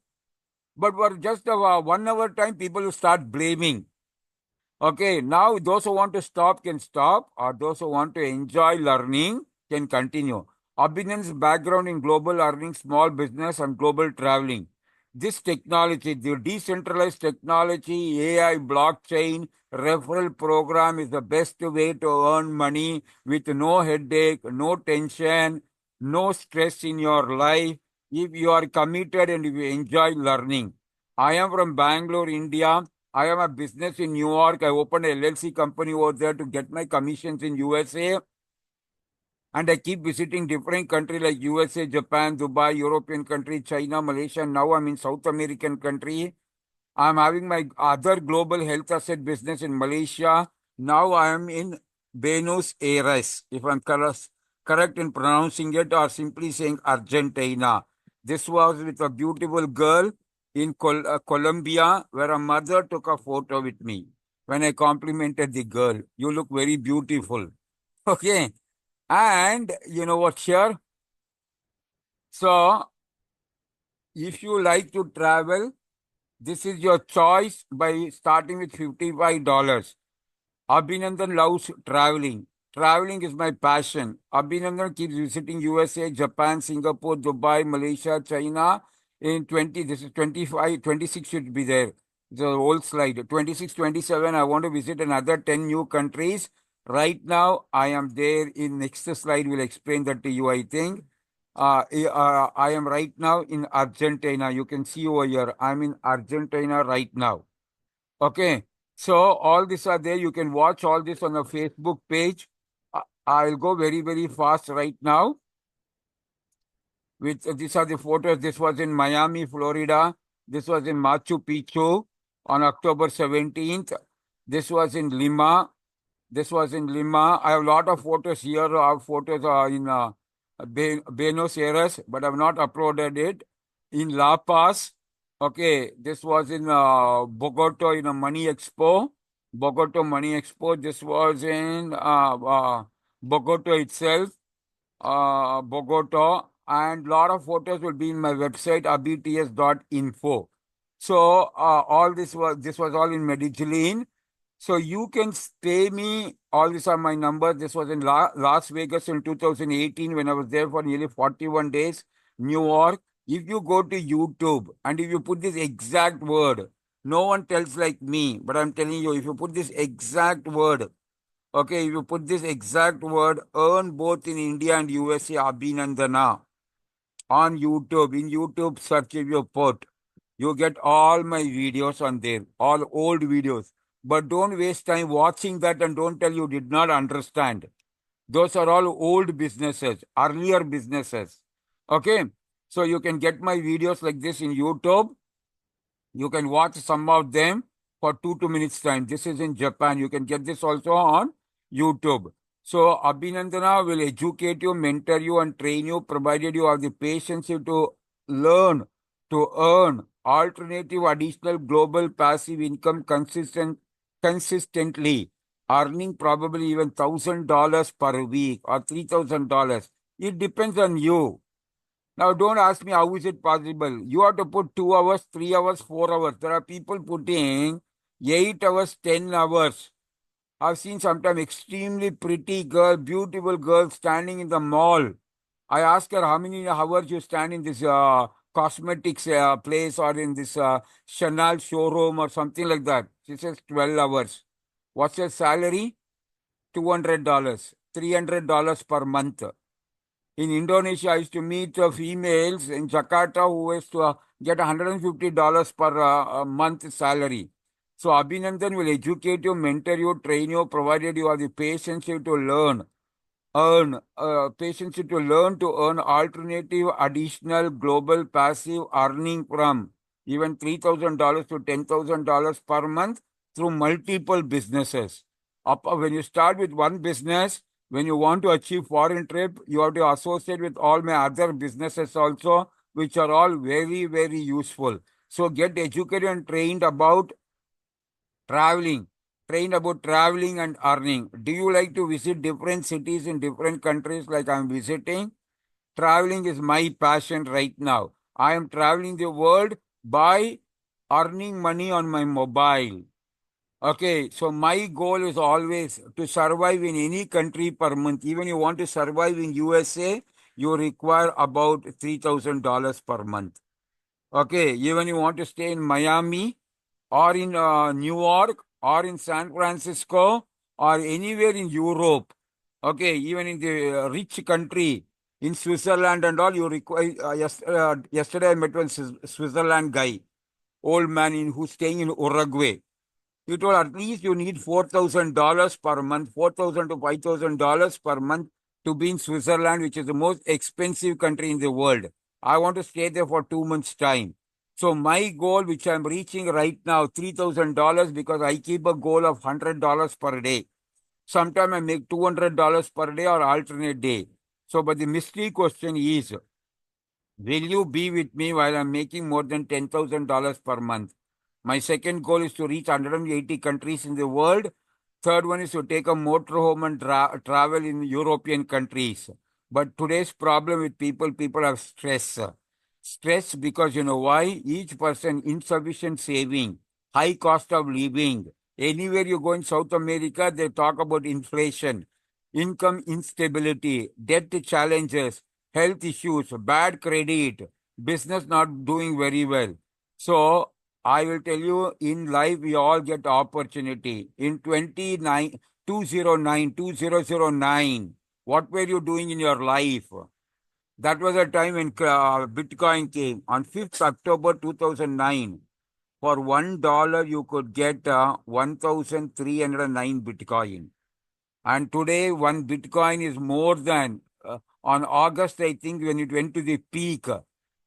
Speaker 1: But for just a 1 hour time, people will start blaming. Okay, now those who want to stop can stop, or those who want to enjoy learning can continue. Abhinan's background in global earning, small business, and global traveling. This technology, the decentralized technology, AI, blockchain, referral program is the best way to earn money with no headache, no tension, no stress in your life if you are committed and if you enjoy learning. I am from Bangalore, India. I have a business in New York. I opened a LLC company over there to get my commissions in USA. And I keep visiting different countries like USA, Japan, Dubai, European country, China, Malaysia. Now I'm in South American country. I'm having my other global health asset business in Malaysia. Now I am in Buenos Aires, if I'm correct in pronouncing it, or simply saying Argentina. This was with a beautiful girl in Colombia, where a mother took a photo with me. When I complimented the girl, you look very beautiful. Okay. And you know what here? So If you like to travel, this is your choice by starting with $55. Abhinandan loves traveling. Traveling is my passion. Abhinandan keeps visiting USA, Japan, Singapore, Dubai, Malaysia, China. In 20, this is 25, 26 should be there. The old slide. 26, 27, I want to visit another 10 new countries. Right now, I am there. In next slide, will explain that to you, I think. I am right now in Argentina. You can see over here. I'm in Argentina right now. Okay. So all these are there. You can watch all this on the Facebook page. I'll go very, very fast right now. With these are the photos. This was in Miami, Florida. This was in Machu Picchu on October 17th. This was in Lima. This was in Lima. I have a lot of photos here. Our photos are in Buenos Aires, but I've not uploaded it. In La Paz. Okay, this was in Bogota in a Money Expo. Bogota Money Expo. This was in Bogota itself, Bogota. And lot of photos will be in my website, abts.info. So all this was all in Medellin. So you can pay me. All these are my numbers. This was in Las Vegas in 2018 when I was there for nearly 41 days. New York. If you go to YouTube and if you put this exact word, no one tells like me, but I'm telling you, if you put this exact word, okay, if you put this exact word, earn both in India and USA, Abhinandana on YouTube. In YouTube, search if you put, you get all my videos on there, all old videos. But don't waste time watching that and don't tell you did not understand. Those are all old businesses, earlier businesses. Okay. So you can get my videos like this in YouTube. You can watch some of them for 2 minutes time. This is in Japan. You can get this also on YouTube. So Abhinandana will educate you, mentor you, and train you, provided you have the patience to learn, to earn alternative additional global passive income consistently, earning probably even $1,000 per week or $3,000. It depends on you. Now, don't ask me how is it possible. You have to put 2 hours, 3 hours, 4 hours. There are people putting 8 hours, 10 hours. I've seen sometimes extremely pretty girl, beautiful girl standing in the mall. I ask her how many hours you stand in this cosmetics place or in this Chanel showroom or something like that. She says 12 hours. What's your salary? $200, $300 per month. In Indonesia, I used to meet females in Jakarta who used to get $150 per month salary. So Abhinandan will educate you, mentor you, train you, provided you have the patience to learn, patience to learn to earn alternative, additional, global, passive earning from even $3,000 to $10,000 per month through multiple businesses. When you start with one business, when you want to achieve foreign trip, you have to associate with all my other businesses also, which are all very, very useful. So get educated and trained about traveling. Trained about traveling and earning. Do you like to visit different cities in different countries like I'm visiting? Traveling is my passion right now. I am traveling the world by earning money on my mobile. Okay, so my goal is always to survive in any country per month. Even you want to survive in USA, you require about $3,000 per month. Okay, even you want to stay in Miami or in New York or in San Francisco or anywhere in Europe. Okay, even in the rich country in Switzerland and all, you require. Yesterday I met one Switzerland guy, old man who's staying in Uruguay. He told at least you need $4,000 per month, $4,000 to $5,000 per month to be in Switzerland, which is the most expensive country in the world. I want to stay there for 2 months' time. So my goal, which I'm reaching right now, $3,000 because I keep a goal of $100 per day. Sometimes I make $200 per day or alternate day. So, but the mystery question is, will you be with me while I'm making more than $10,000 per month? My second goal is to reach 180 countries in the world. Third one is to take a motorhome and travel in European countries. But today's problem with people have stress. Stress because you know why? Each person, insufficient saving, high cost of living. Anywhere you go in South America, they talk about inflation, income instability, debt challenges, health issues, bad credit, business not doing very well. So I will tell you, in life, we all get opportunity. In 2009, what were you doing in your life? That was a time when Bitcoin came on 5th October 2009. For $1, you could get 1,309 Bitcoin. And today, one Bitcoin is more than, on August, I think, when it went to the peak,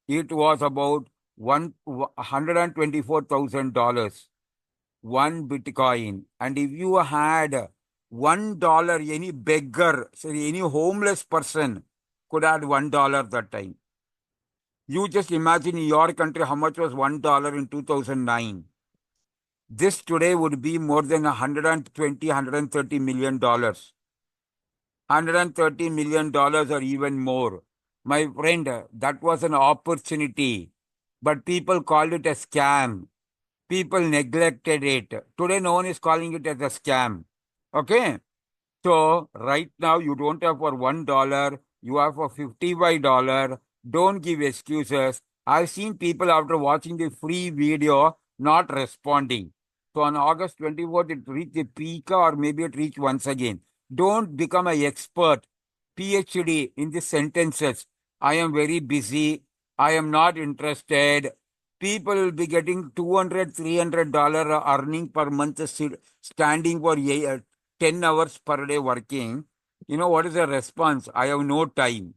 Speaker 1: it was about $124,000, one Bitcoin. And if you had $1, any beggar, sorry, any homeless person could add $1 that time. You just imagine in your country how much was $1 in 2009. This today would be more than 120, $130 million. $130 million or even more. My friend, that was an opportunity, but people called it a scam. People neglected it. Today, no one is calling it as a scam. Okay? So right now you don't have for $1, you have for $55. Don't give excuses. I've seen people after watching the free video not responding. So on August 24th, it reached the peak or maybe it reached once again. Don't become an expert, PhD in the sentences. I am very busy. I am not interested. People will be getting $200, $300 earning per month standing for 10 hours per day working. You know what is the response? I have no time.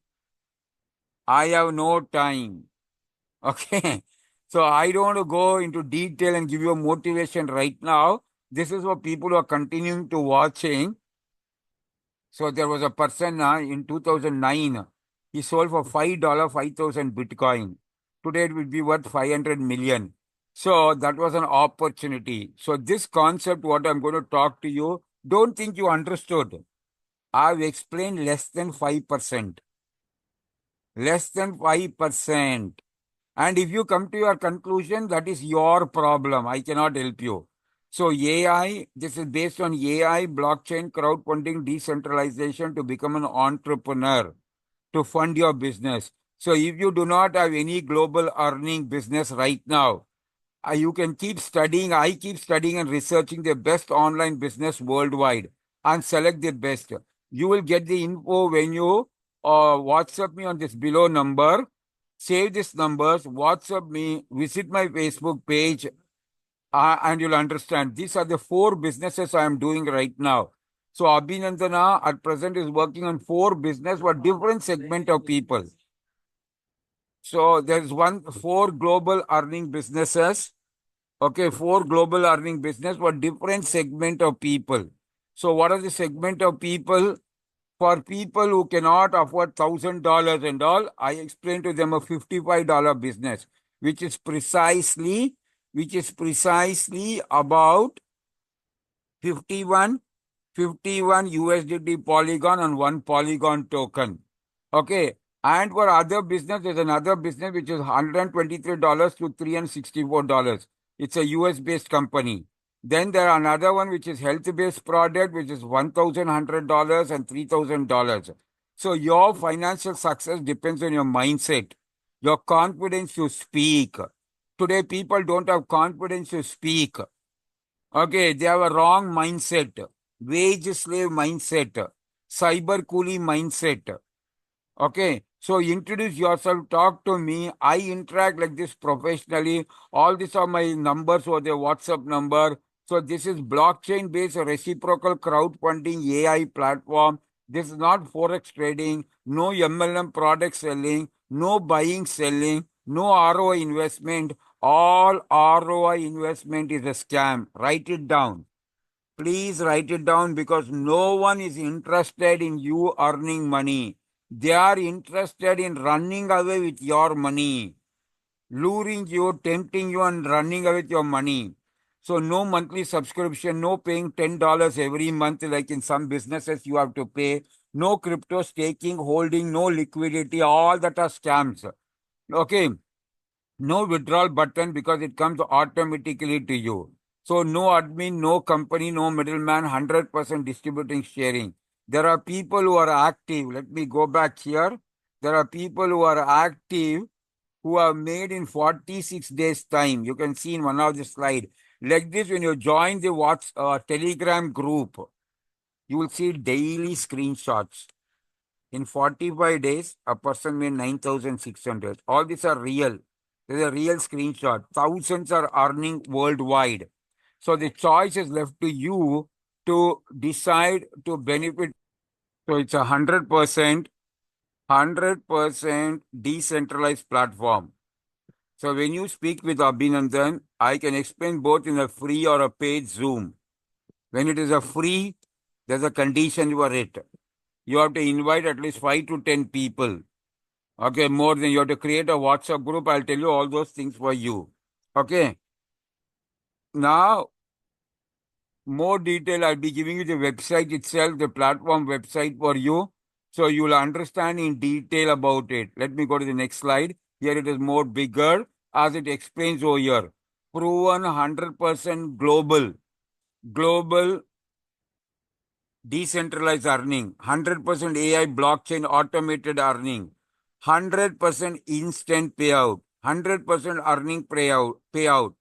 Speaker 1: I have no time. Okay. So I don't want to go into detail and give you a motivation right now. This is what people are continuing to watching. So there was a person in 2009, he sold for $5, 5,000 Bitcoin. Today it will be worth 500 million. So that was an opportunity. So this concept, what I'm going to talk to you, don't think you understood. I've explained less than 5%. Less than 5%. And if you come to your conclusion, that is your problem. I cannot help you. So AI, this is based on AI, blockchain, crowdfunding, decentralization to become an entrepreneur, to fund your business. So if you do not have any global earning business right now, you can keep studying. I keep studying and researching the best online business worldwide and select the best. You will get the info when you WhatsApp me on this below number. Save these numbers, WhatsApp me, visit my Facebook page, and you'll understand. These are the 4 businesses I am doing right now. So Abhinandana at present is working on 4 business for different segment of people. So there's 4 global earning businesses. Okay, 4 global earning business for different segment of people. So what are the segment of people? For people who cannot afford $1,000 and all, I explain to them a $55 business, which is precisely about 51 USDT Polygon and 1 Polygon token. Okay. And for other business, there's another business which is $123 to $364. It's a US based company. Then there are another one which is health-based product, which is $1,100 and $3,000. So your financial success depends on your mindset, your confidence to speak. Today, people don't have confidence to speak. Okay, they have a wrong mindset, wage slave mindset, cyber coolie mindset. Okay, so introduce yourself, talk to me. I interact like this professionally. All these are my numbers or the WhatsApp number. So this is blockchain based reciprocal crowdfunding AI platform. This is not forex trading, no MLM product selling, no buying, selling, no ROI investment. All ROI investment is a scam. Write it down. Please write it down because no one is interested in you earning money. They are interested in running away with your money, luring you, tempting you, and running away with your money. So, no monthly subscription, no paying $10 every month, like in some businesses you have to pay, no crypto staking, holding, no liquidity, all that are scams. Okay. No withdrawal button because it comes automatically to you. So no admin, no company, no middleman, 100% distributing sharing. There are people who are active. Let me go back here. There are people who are active who are made in 46 days time. You can see in one of the slide. Like this, when you join the Telegram group, you will see daily screenshots. In 45 days, a person made 9,600. All these are real. There's a real screenshot. Thousands are earning worldwide. So the choice is left to you to decide to benefit. So it's 100% decentralized platform. So when you speak with Abhinandan, I can explain both in a free or a paid Zoom. When it is a free, there's a condition for it. You have to invite at least 5 to 10 people. Okay, more than you have to create a WhatsApp group. I'll tell you all those things for you. Okay. Now, more detail, I'll be giving you the website itself, the platform website for you. So you'll understand in detail about it. Let me go to the next slide. Here it is more bigger as it explains over here. Proven 100% global decentralized earning, 100% AI blockchain automated earning, 100% instant payout, 100% earning payout,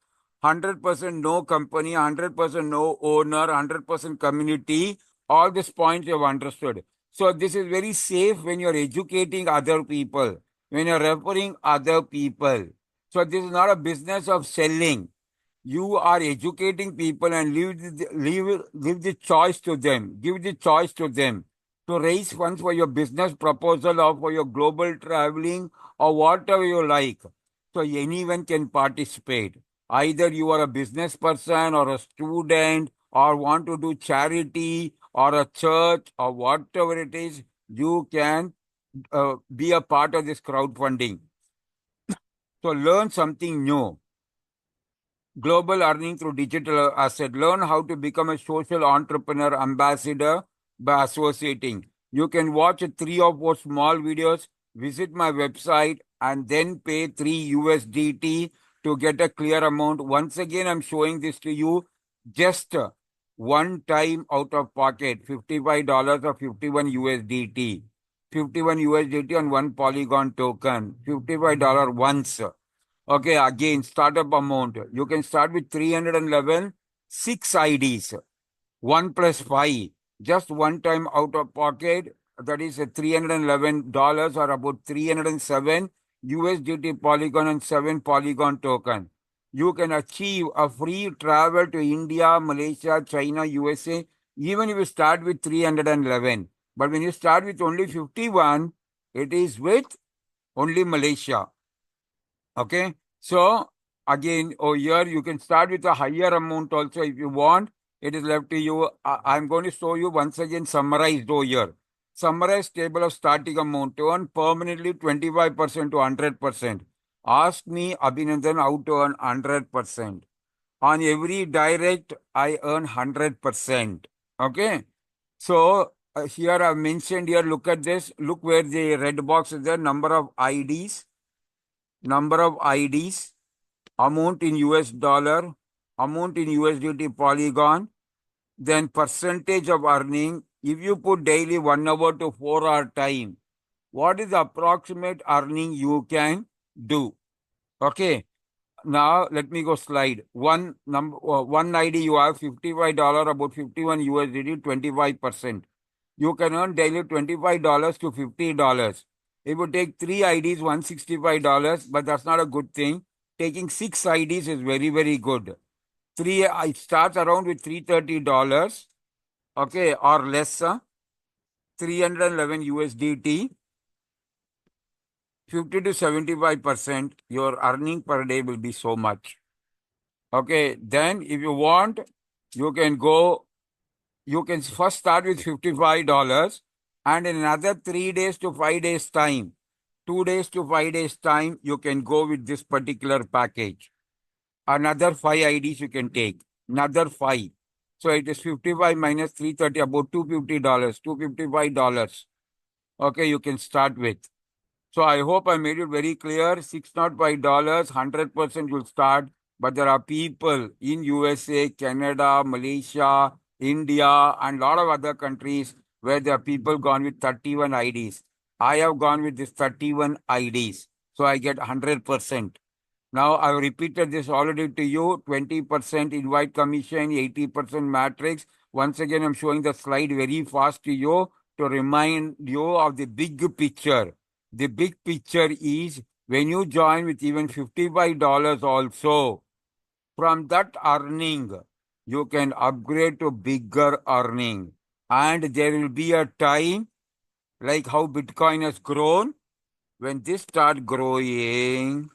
Speaker 1: 100% no company, 100% no owner, 100% community. All these points you have understood. So this is very safe when you're educating other people, when you're referring other people. So this is not a business of selling. You are educating people and leave the choice to them. Give the choice to them to raise funds for your business proposal or for your global traveling or whatever you like. So anyone can participate. Either you are a business person or a student or want to do charity or a church or whatever it is, you can be a part of this crowdfunding. So learn something new. Global earning through digital asset. Learn how to become a social entrepreneur ambassador by associating. You can watch 3 or 4 small videos, visit my website, and then pay 3 USDT to get a clear amount. Once again, I'm showing this to you just one time out of pocket, $55 or 51 USDT. 51 USDT on one Polygon token, $55 once. Okay, again, startup amount. You can start with 311, 6 IDs, 1 plus 5, just one time out of pocket. That is $311 or about 307 USDT Polygon and 7 Polygon token. You can achieve a free travel to India, Malaysia, China, USA, even if you start with 311. But when you start with only 51, it is with only Malaysia. Okay. So again, over here, you can start with a higher amount also if you want. It is left to you. I'm going to show you once again summarized over here. Summarized table of starting amount to earn permanently 25% to 100%. Ask me, Abhinandan, how to earn 100%. On every direct, I earn 100%. Okay. So here I've mentioned here, look at this. Look where the red box is there, number of IDs, amount in US dollar, amount in USDT Polygon, then percentage of earning. If you put daily 1 hour to 4 hour time, what is the approximate earning you can do? Okay. Now let me go slide. One ID you have $55, about 51 USDT, 25%. You can earn daily $25 to $50. If you take 3 IDs, $165, but that's not a good thing. Taking 6 IDs is very, very good. It starts around with $330, okay, or less, 311 USDT, 50 to 75%. Your earning per day will be so much. Okay, then if you want, you can first start with $55 and in another 3 days to 5 days time, 2 days to 5 days time, you can go with this particular package. Another 5 IDs you can take, another 5. So it is 55 minus 330, about $250, $255. Okay, you can start with. So I hope I made it very clear. $605, 100% will start. But there are people in USA, Canada, Malaysia, India, and a lot of other countries where there are people gone with 31 IDs. I have gone with this 31 IDs. So I get 100%. Now I've repeated this already to you. 20% invite commission, 80% matrix. Once again, I'm showing the slide very fast to you to remind you of the big picture. The big picture is when you join with even $55 also, from that earning, you can upgrade to bigger earning. And there will be a time like how Bitcoin has grown. When this start growing,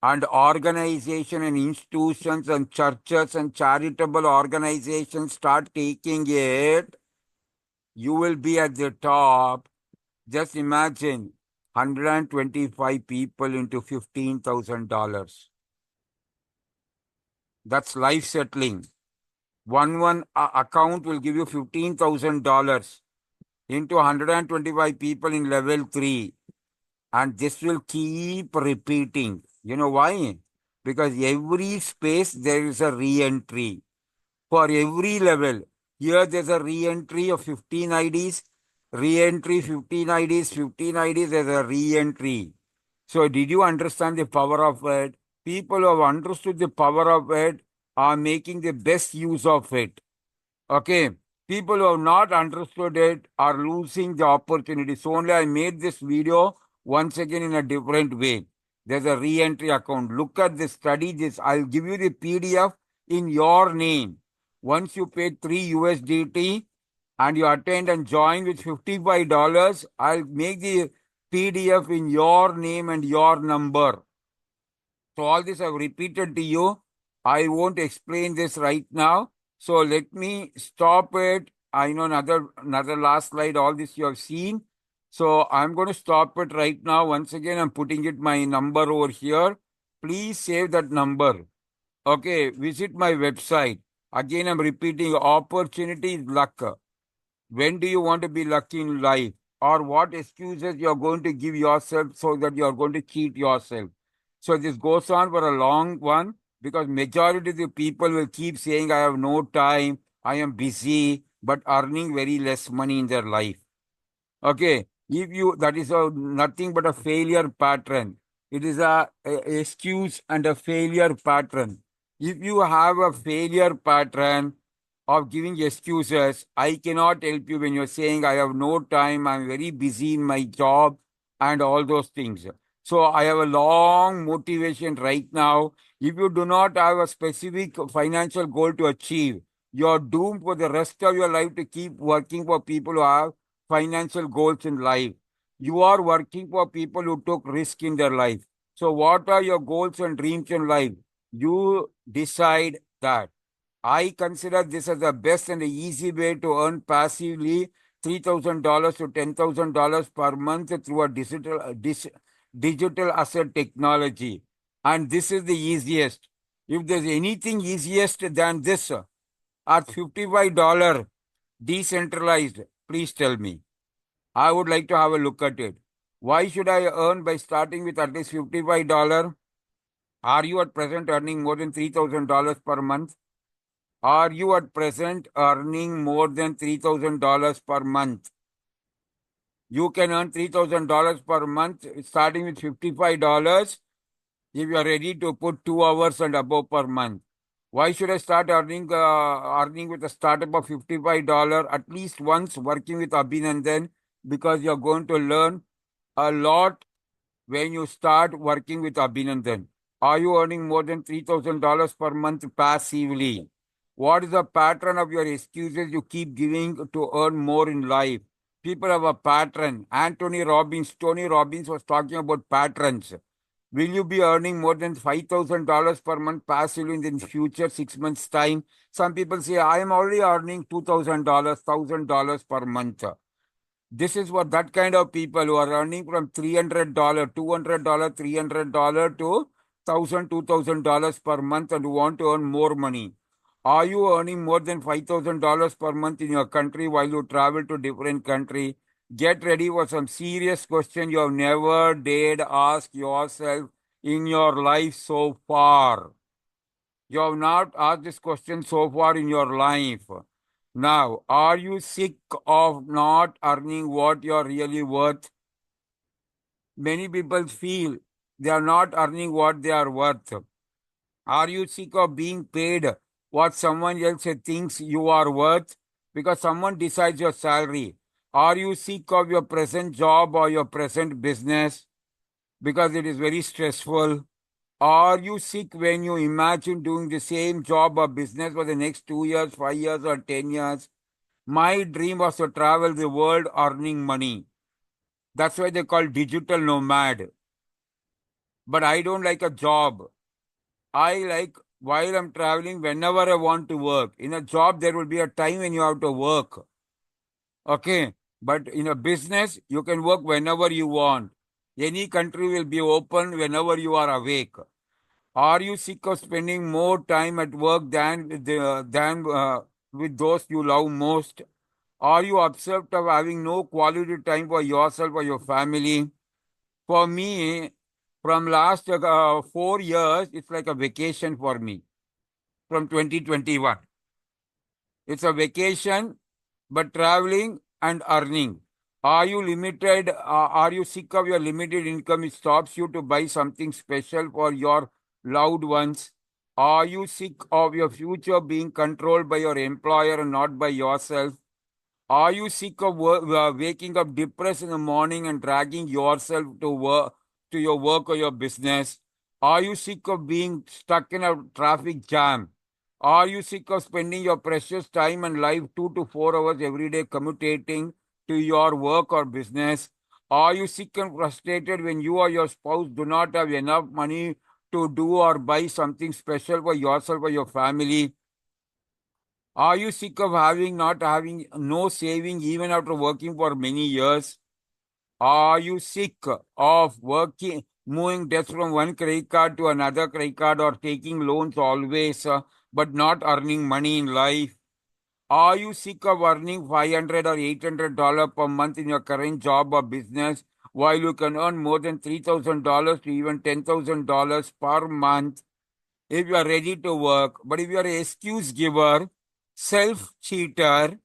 Speaker 1: and organization and institutions and churches and charitable organizations start taking it, you will be at the top. Just imagine 125 people into $15,000. That's life settling. One account will give you $15,000 into 125 people in level 3. And this will keep repeating. You know why? Because every space there is a re-entry. For every level, here there's a re-entry of 15 IDs, re-entry 15 IDs, 15 IDs, there's a re-entry. So did you understand the power of it? People who have understood the power of it are making the best use of it. Okay. People who have not understood it are losing the opportunity. So only I made this video once again in a different way. There's a re-entry account. Look at this, study this. I'll give you the PDF in your name. Once you pay 3 USDT and you attend and join with $55, I'll make the PDF in your name and your number. So all this I've repeated to you. I won't explain this right now. So let me stop it. I know another last slide. All this you have seen. So I'm going to stop it right now. Once again, I'm putting it my number over here. Please save that number. Okay, visit my website. Again, I'm repeating, opportunity is luck. When do you want to be lucky in life? Or what excuses you are going to give yourself so that you are going to cheat yourself? So this goes on for a long one because majority of the people will keep saying, I have no time, I am busy, but earning very less money in their life. Okay, if you, that is nothing but a failure pattern. It is a excuse and a failure pattern. If you have a failure pattern of giving excuses, I cannot help you when you're saying, I have no time, I'm very busy in my job, and all those things. So I have a long motivation right now. If you do not have a specific financial goal to achieve, you're doomed for the rest of your life to keep working for people who have financial goals in life. You are working for people who took risk in their life. So what are your goals and dreams in life? You decide that. I consider this as the best and the easy way to earn passively $3,000 to $10,000 per month through a digital asset technology. And this is the easiest. If there's anything easiest than this at $55 decentralized, please tell me. I would like to have a look at it. Why should I earn by starting with at least $55? Are you at present earning more than $3,000 per month? Are you at present earning more than $3,000 per month? You can earn $3,000 per month starting with $55 if you are ready to put 2 hours and above per month. Why should I start earning with a startup of $55 at least once working with Abhinandan? Because you're going to learn a lot when you start working with Abhinandan. Are you earning more than $3,000 per month passively? What is the pattern of your excuses you keep giving to earn more in life? People have a pattern. Tony Robbins was talking about patterns. Will you be earning more than $5,000 per month passively in the future 6 months' time? Some people say, I am already earning $2,000, $1,000 per month. This is what that kind of people who are earning from $300, $200, $300 to $1,000, $2,000 per month and who want to earn more money. Are you earning more than $5,000 per month in your country while you travel to different country? Get ready for some serious question you have never dared ask yourself in your life so far. You have not asked this question so far in your life. Now, are you sick of not earning what you are really worth? Many people feel they are not earning what they are worth. Are you sick of being paid what someone else thinks you are worth? Because someone decides your salary. Are you sick of your present job or your present business? Because it is very stressful. Are you sick when you imagine doing the same job or business for the next 2 years, 5 years, or 10 years? My dream was to travel the world earning money. That's why they call digital nomad. But I don't like a job. I like while I'm traveling, whenever I want to work. In a job, there will be a time when you have to work. Okay. But in a business, you can work whenever you want. Any country will be open whenever you are awake. Are you sick of spending more time at work than with those you love most? Are you upset of having no quality time for yourself or your family? For me, from last 4 years, it's like a vacation for me from 2021. It's a vacation, but traveling and earning. Are you limited? Are you sick of your limited income? It stops you to buy something special for your loved ones. Are you sick of your future being controlled by your employer and not by yourself? Are you sick of waking up depressed in the morning and dragging yourself to work, to your work or your business? Are you sick of being stuck in a traffic jam? Are you sick of spending your precious time and life 2 to 4 hours every day commuting to your work or business? Are you sick and frustrated when you or your spouse do not have enough money to do or buy something special for yourself or your family? Are you sick of not having no saving even after working for many years? Are you sick of moving debts from one credit card to another credit card or taking loans always, but not earning money in life? Are you sick of earning $500 or $800 per month in your current job or business while you can earn more than $3,000 to even $10,000 per month if you are ready to work? But if you are an excuse giver, self cheater,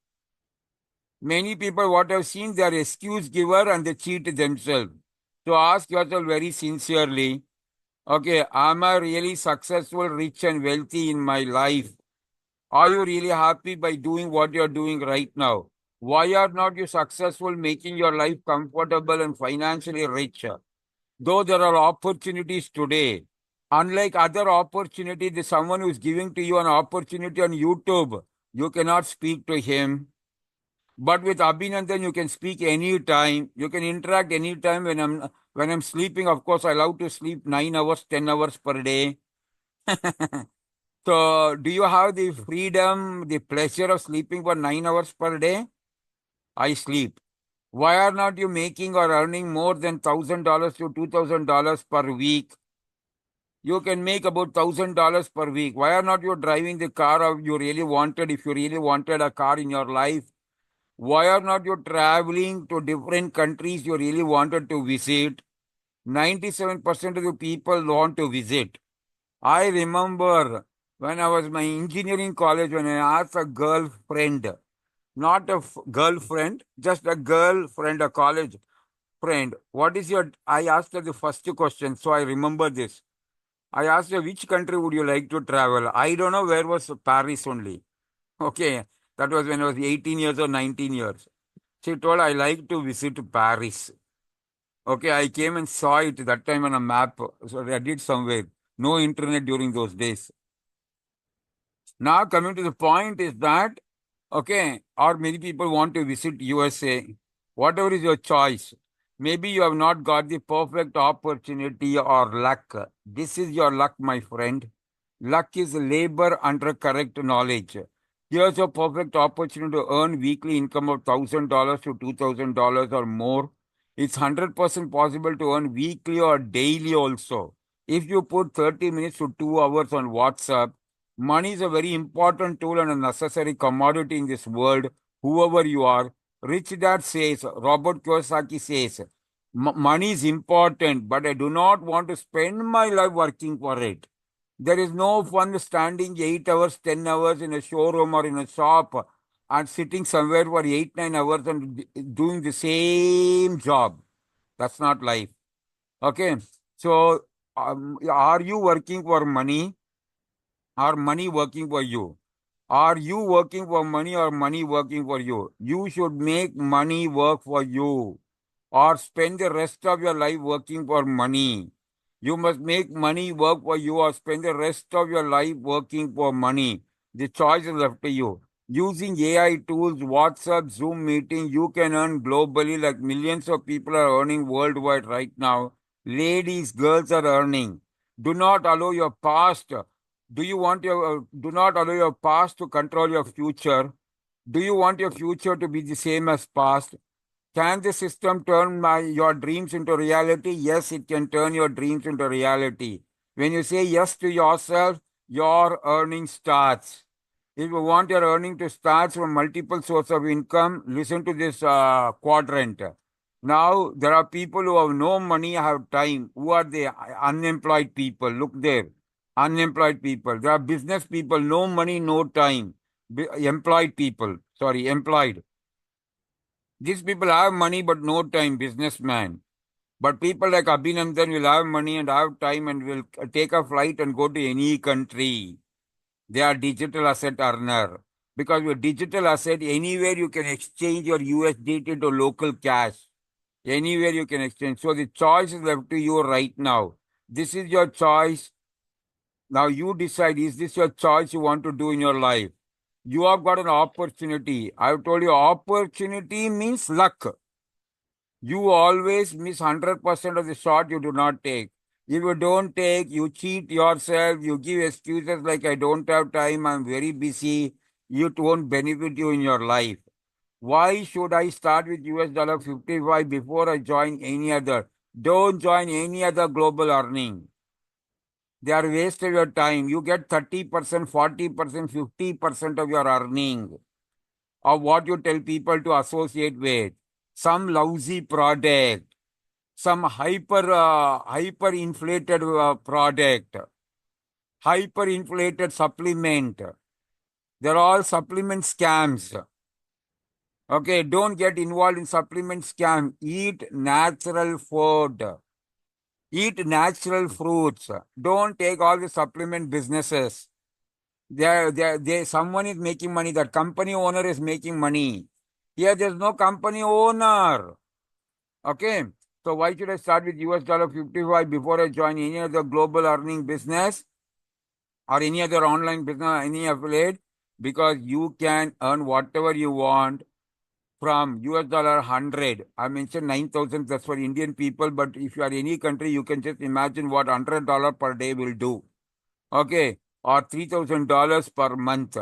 Speaker 1: many people, what I've seen, they are excuse giver and they cheat themselves. So ask yourself very sincerely, okay, am I really successful, rich, and wealthy in my life? Are you really happy by doing what you're doing right now? Why are not you successful making your life comfortable and financially rich? Though there are opportunities today, unlike other opportunities, there's someone who's giving to you an opportunity on YouTube. You cannot speak to him. But with Abhinandan, you can speak anytime. You can interact anytime when I'm sleeping. Of course, I love to sleep 9 hours, 10 hours per day. So, do you have the freedom, the pleasure of sleeping for 9 hours per day? I sleep. Why are not you making or earning more than $1,000 to $2,000 per week? You can make about $1,000 per week. Why are not you driving the car you really wanted if you really wanted a car in your life? Why are not you traveling to different countries you really wanted to visit? 97% of the people want to visit. I remember when I was in my engineering college, when I asked a girlfriend, not a girlfriend, just a girlfriend, a college friend, I asked her the first question, so I remember this. I asked her, which country would you like to travel? I don't know where was Paris only. Okay, that was when I was 18 years or 19 years. She told, I like to visit Paris. Okay, I came and saw it that time on a map. So I did somewhere. No internet during those days. Now coming to the point is that, okay, or many people want to visit USA. Whatever is your choice. Maybe you have not got the perfect opportunity or luck. This is your luck, my friend. Luck is labor under correct knowledge. Here's a perfect opportunity to earn weekly income of $1,000 to $2,000 or more. It's 100% possible to earn weekly or daily also. If you put 30 minutes to 2 hours on WhatsApp, money is a very important tool and a necessary commodity in this world, whoever you are. Rich Dad says, Robert Kiyosaki says, money is important, but I do not want to spend my life working for it. There is no fun standing 8 hours, 10 hours in a showroom or in a shop and sitting somewhere for 8, 9 hours and doing the same job. That's not life. Okay. So, are you working for money or money working for you? Are you working for money or money working for you? You should make money work for you or spend the rest of your life working for money. You must make money work for you or spend the rest of your life working for money. The choice is left to you. Using AI tools, WhatsApp, Zoom meeting, you can earn globally like millions of people are earning worldwide right now. Ladies, girls are earning. Do not allow your past. Do not allow your past to control your future? Do you want your future to be the same as past? Can the system turn your dreams into reality? Yes, it can turn your dreams into reality. When you say yes to yourself, your earning starts. If you want your earning to start from multiple sources of income, listen to this quadrant. Now, there are people who have no money, have time. Who are they? Unemployed people. Look there. Unemployed people. There are business people, no money, no time. Employed people. Sorry, employed. These people have money but no time, businessman. But people like Abhinandan will have money and have time and will take a flight and go to any country. They are digital asset earner. Because with digital asset, anywhere you can exchange your USDT to local cash. Anywhere you can exchange. So the choice is left to you right now. This is your choice. Now you decide, is this your choice you want to do in your life? You have got an opportunity. I've told you opportunity means luck. You always miss 100% of the shot you do not take. If you don't take, you cheat yourself, you give excuses like I don't have time, I'm very busy. It won't benefit you in your life. Why should I start with US dollar 55 before I join any other? Don't join any other global earning. They are waste of your time. You get 30%, 40%, 50% of your earning of what you tell people to associate with. Some lousy product, some hyper inflated product, hyper inflated supplement. They're all supplement scams. Okay, don't get involved in supplement scam. Eat natural food. Eat natural fruits. Don't take all the supplement businesses. Someone is making money. That company owner is making money. Here, there's no company owner. Okay. So why should I start with US dollar 55 before I join any other global earning business or any other online business, any affiliate? Because you can earn whatever you want from US dollar 100. I mentioned 9,000, that's for Indian people, but if you are any country, you can just imagine what $100 per day will do. Okay, or $3,000 per month.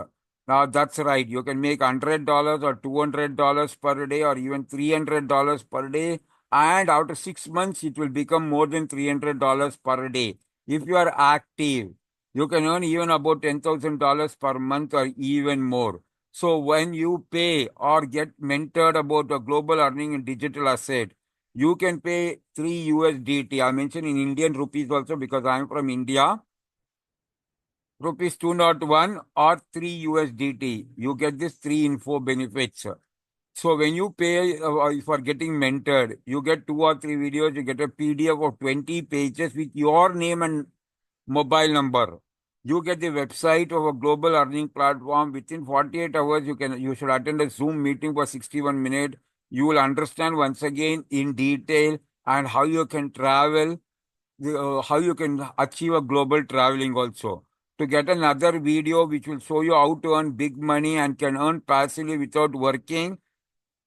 Speaker 1: Now that's right. You can make $100 or $200 per day or even $300 per day. And after 6 months, it will become more than $300 per day. If you are active, you can earn even about $10,000 per month or even more. So when you pay or get mentored about a global earning in digital asset, you can pay 3 USDT. I mentioned in Indian rupees also because I am from India. Rupees 201 or 3 USDT. You get this 3 info benefits. So when you pay for getting mentored, you get 2 or 3 videos, you get a PDF of 20 pages with your name and mobile number. You get the website of a global earning platform. Within 48 hours, you should attend a Zoom meeting for 61 minutes. You will understand once again in detail and how you can travel, how you can achieve a global traveling also. To get another video which will show you how to earn big money and can earn passively without working,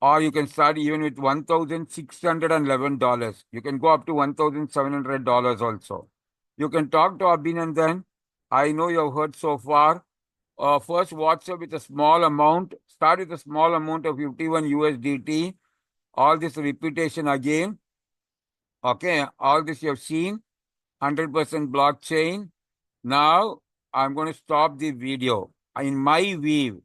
Speaker 1: or you can start even with $1,611. You can go up to $1,700 also. You can talk to Abhinandan. I know you have heard so far. First, WhatsApp with a small amount. Start with a small amount of 51 USDT. All this repetition again. Okay, all this you have seen. 100% blockchain. Now, I'm going to stop the video. In my view,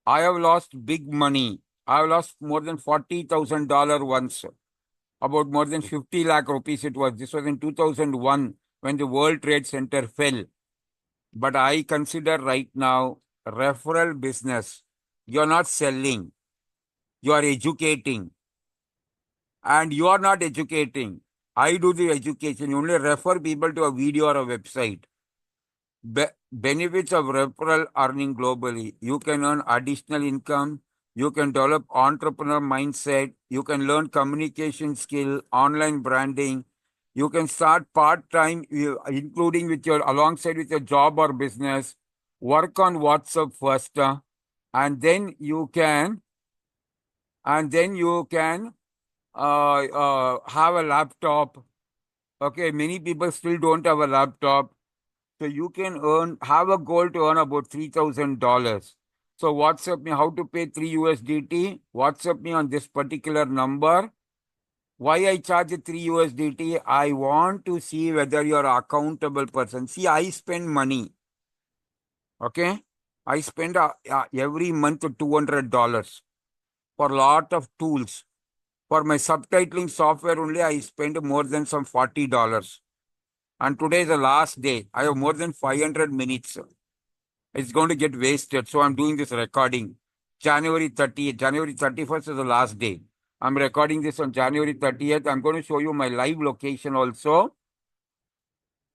Speaker 1: I have lost big money I lost more than $40,000 once. About more than 50 lakh rupees it was. This was in 2001 when the World Trade Center fell. But I consider right now referral business. You're not selling, you are educating. And you are not educating. I do the education. You only refer people to a video or a website. Benefits of referral earning globally. You can earn additional income. You can develop entrepreneur mindset. You can learn communication skill, online branding. You can start part-time, including with your alongside with your job or business. Work on WhatsApp first, and then you can, have a laptop. Okay, many people still don't have a laptop. So you can have a goal to earn about $3,000. So WhatsApp me how to pay 3 USDT. WhatsApp me on this particular number. Why I charge 3 USDT? I want to see whether you're an accountable person. See, I spend money. Okay. I spend every month $200 for a lot of tools. For my subtitling software only, I spend more than some $40. And today is the last day. I have more than 500 minutes. It's going to get wasted. So I'm doing this recording. January 30th. January 31st is the last day. I'm recording this on January 30th. I'm going to show you my live location also.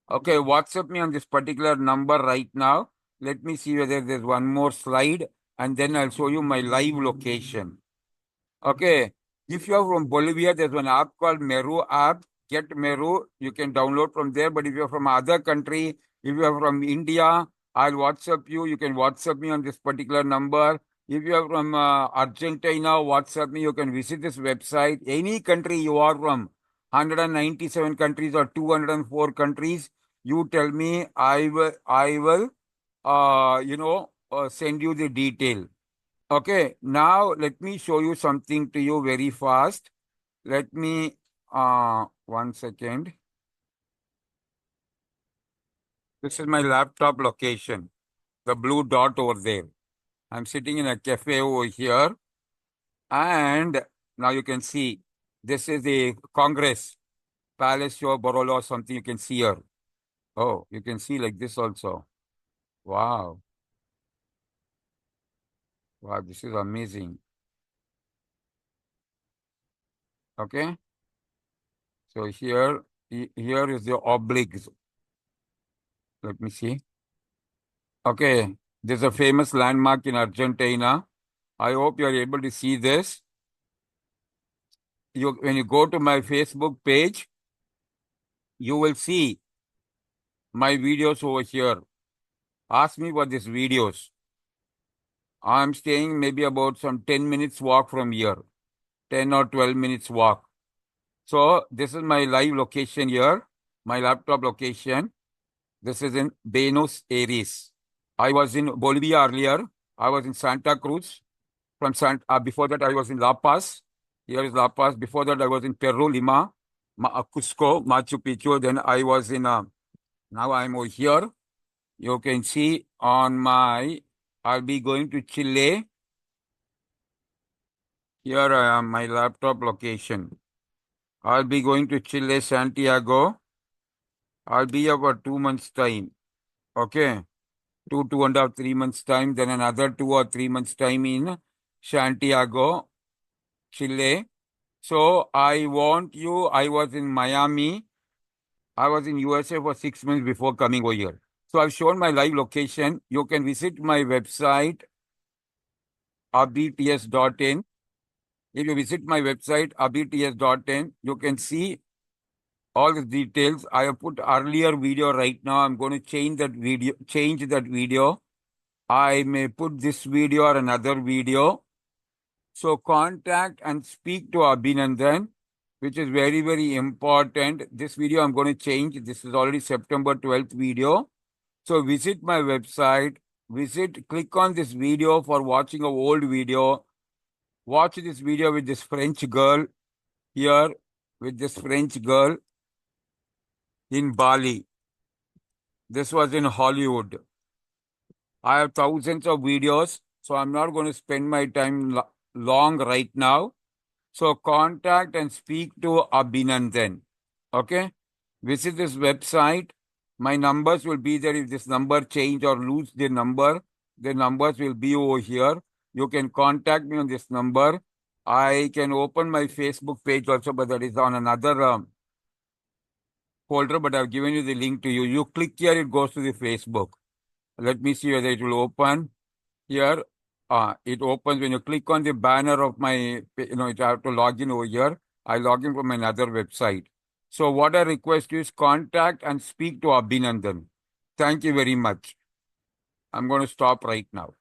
Speaker 1: Okay, WhatsApp me on this particular number right now. Let me see whether there's one more slide. And then I'll show you my live location. Okay. If you're from Bolivia, there's one app called Meru app. Get Meru. You can download from there. But if you're from other country, if you're from India, I'll WhatsApp you. You can WhatsApp me on this particular number. If you're from Argentina, WhatsApp me. You can visit this website. Any country you are from, 197 countries or 204 countries, you tell me. I will send you the detail. Okay, now let me show you something to you very fast. Let me, 1 second. This is my laptop location, the blue dot over there. I'm sitting in a cafe over here. And now you can see, this is the Congress, Palacio Borolo or something you can see here. Oh, you can see like this also. Wow. Wow, this is amazing. Okay. So here is the obliques. Let me see. Okay, this is a famous landmark in Argentina. I hope you are able to see this. When you go to my Facebook page, you will see my videos over here. Ask me for these videos. I'm staying maybe about some 10 minutes walk from here, 10 or 12 minutes walk. So this is my live location here, my laptop location. This is in Buenos Aires. I was in Bolivia earlier. I was in Santa Cruz. Before that, I was in La Paz. Here is La Paz. Before that, I was in Peru, Lima, Cusco, Machu Picchu. Then I was in, now I'm over here. You can see I'll be going to Chile. Here I am, my laptop location. I'll be going to Chile, Santiago. I'll be about 2 months' time. Okay. 2.5, 3 months' time. Then another 2 or 3 months' time in Santiago, Chile. So I was in Miami. I was in USA for 6 months before coming over here. So I've shown my live location. You can visit my website, abhits.in. If you visit my website, abhits.in, you can see all the details. I have put earlier video right now. I'm going to change that video. I may put this video or another video. So contact and speak to Abhinandan, which is very, very important. This video I'm going to change. This is already September 12th video. So visit my website. Click on this video for watching an old video. Watch this video with this French girl here, with this French girl in Bali. This was in Hollywood. I have thousands of videos, so I'm not going to spend my time long right now. So contact and speak to Abhinandan. Okay? Visit this website. My numbers will be there. If this number change or lose the numbers will be over here. You can contact me on this number. I can open my Facebook page also, but that is on another folder, but I've given you the link to you. You click here, it goes to the Facebook. Let me see whether it will open. Here, it opens when you click on the banner of my, I have to log in over here. I log in from another website. So what I request you is contact and speak to Abhinandan. Thank you very much. I'm going to stop right now.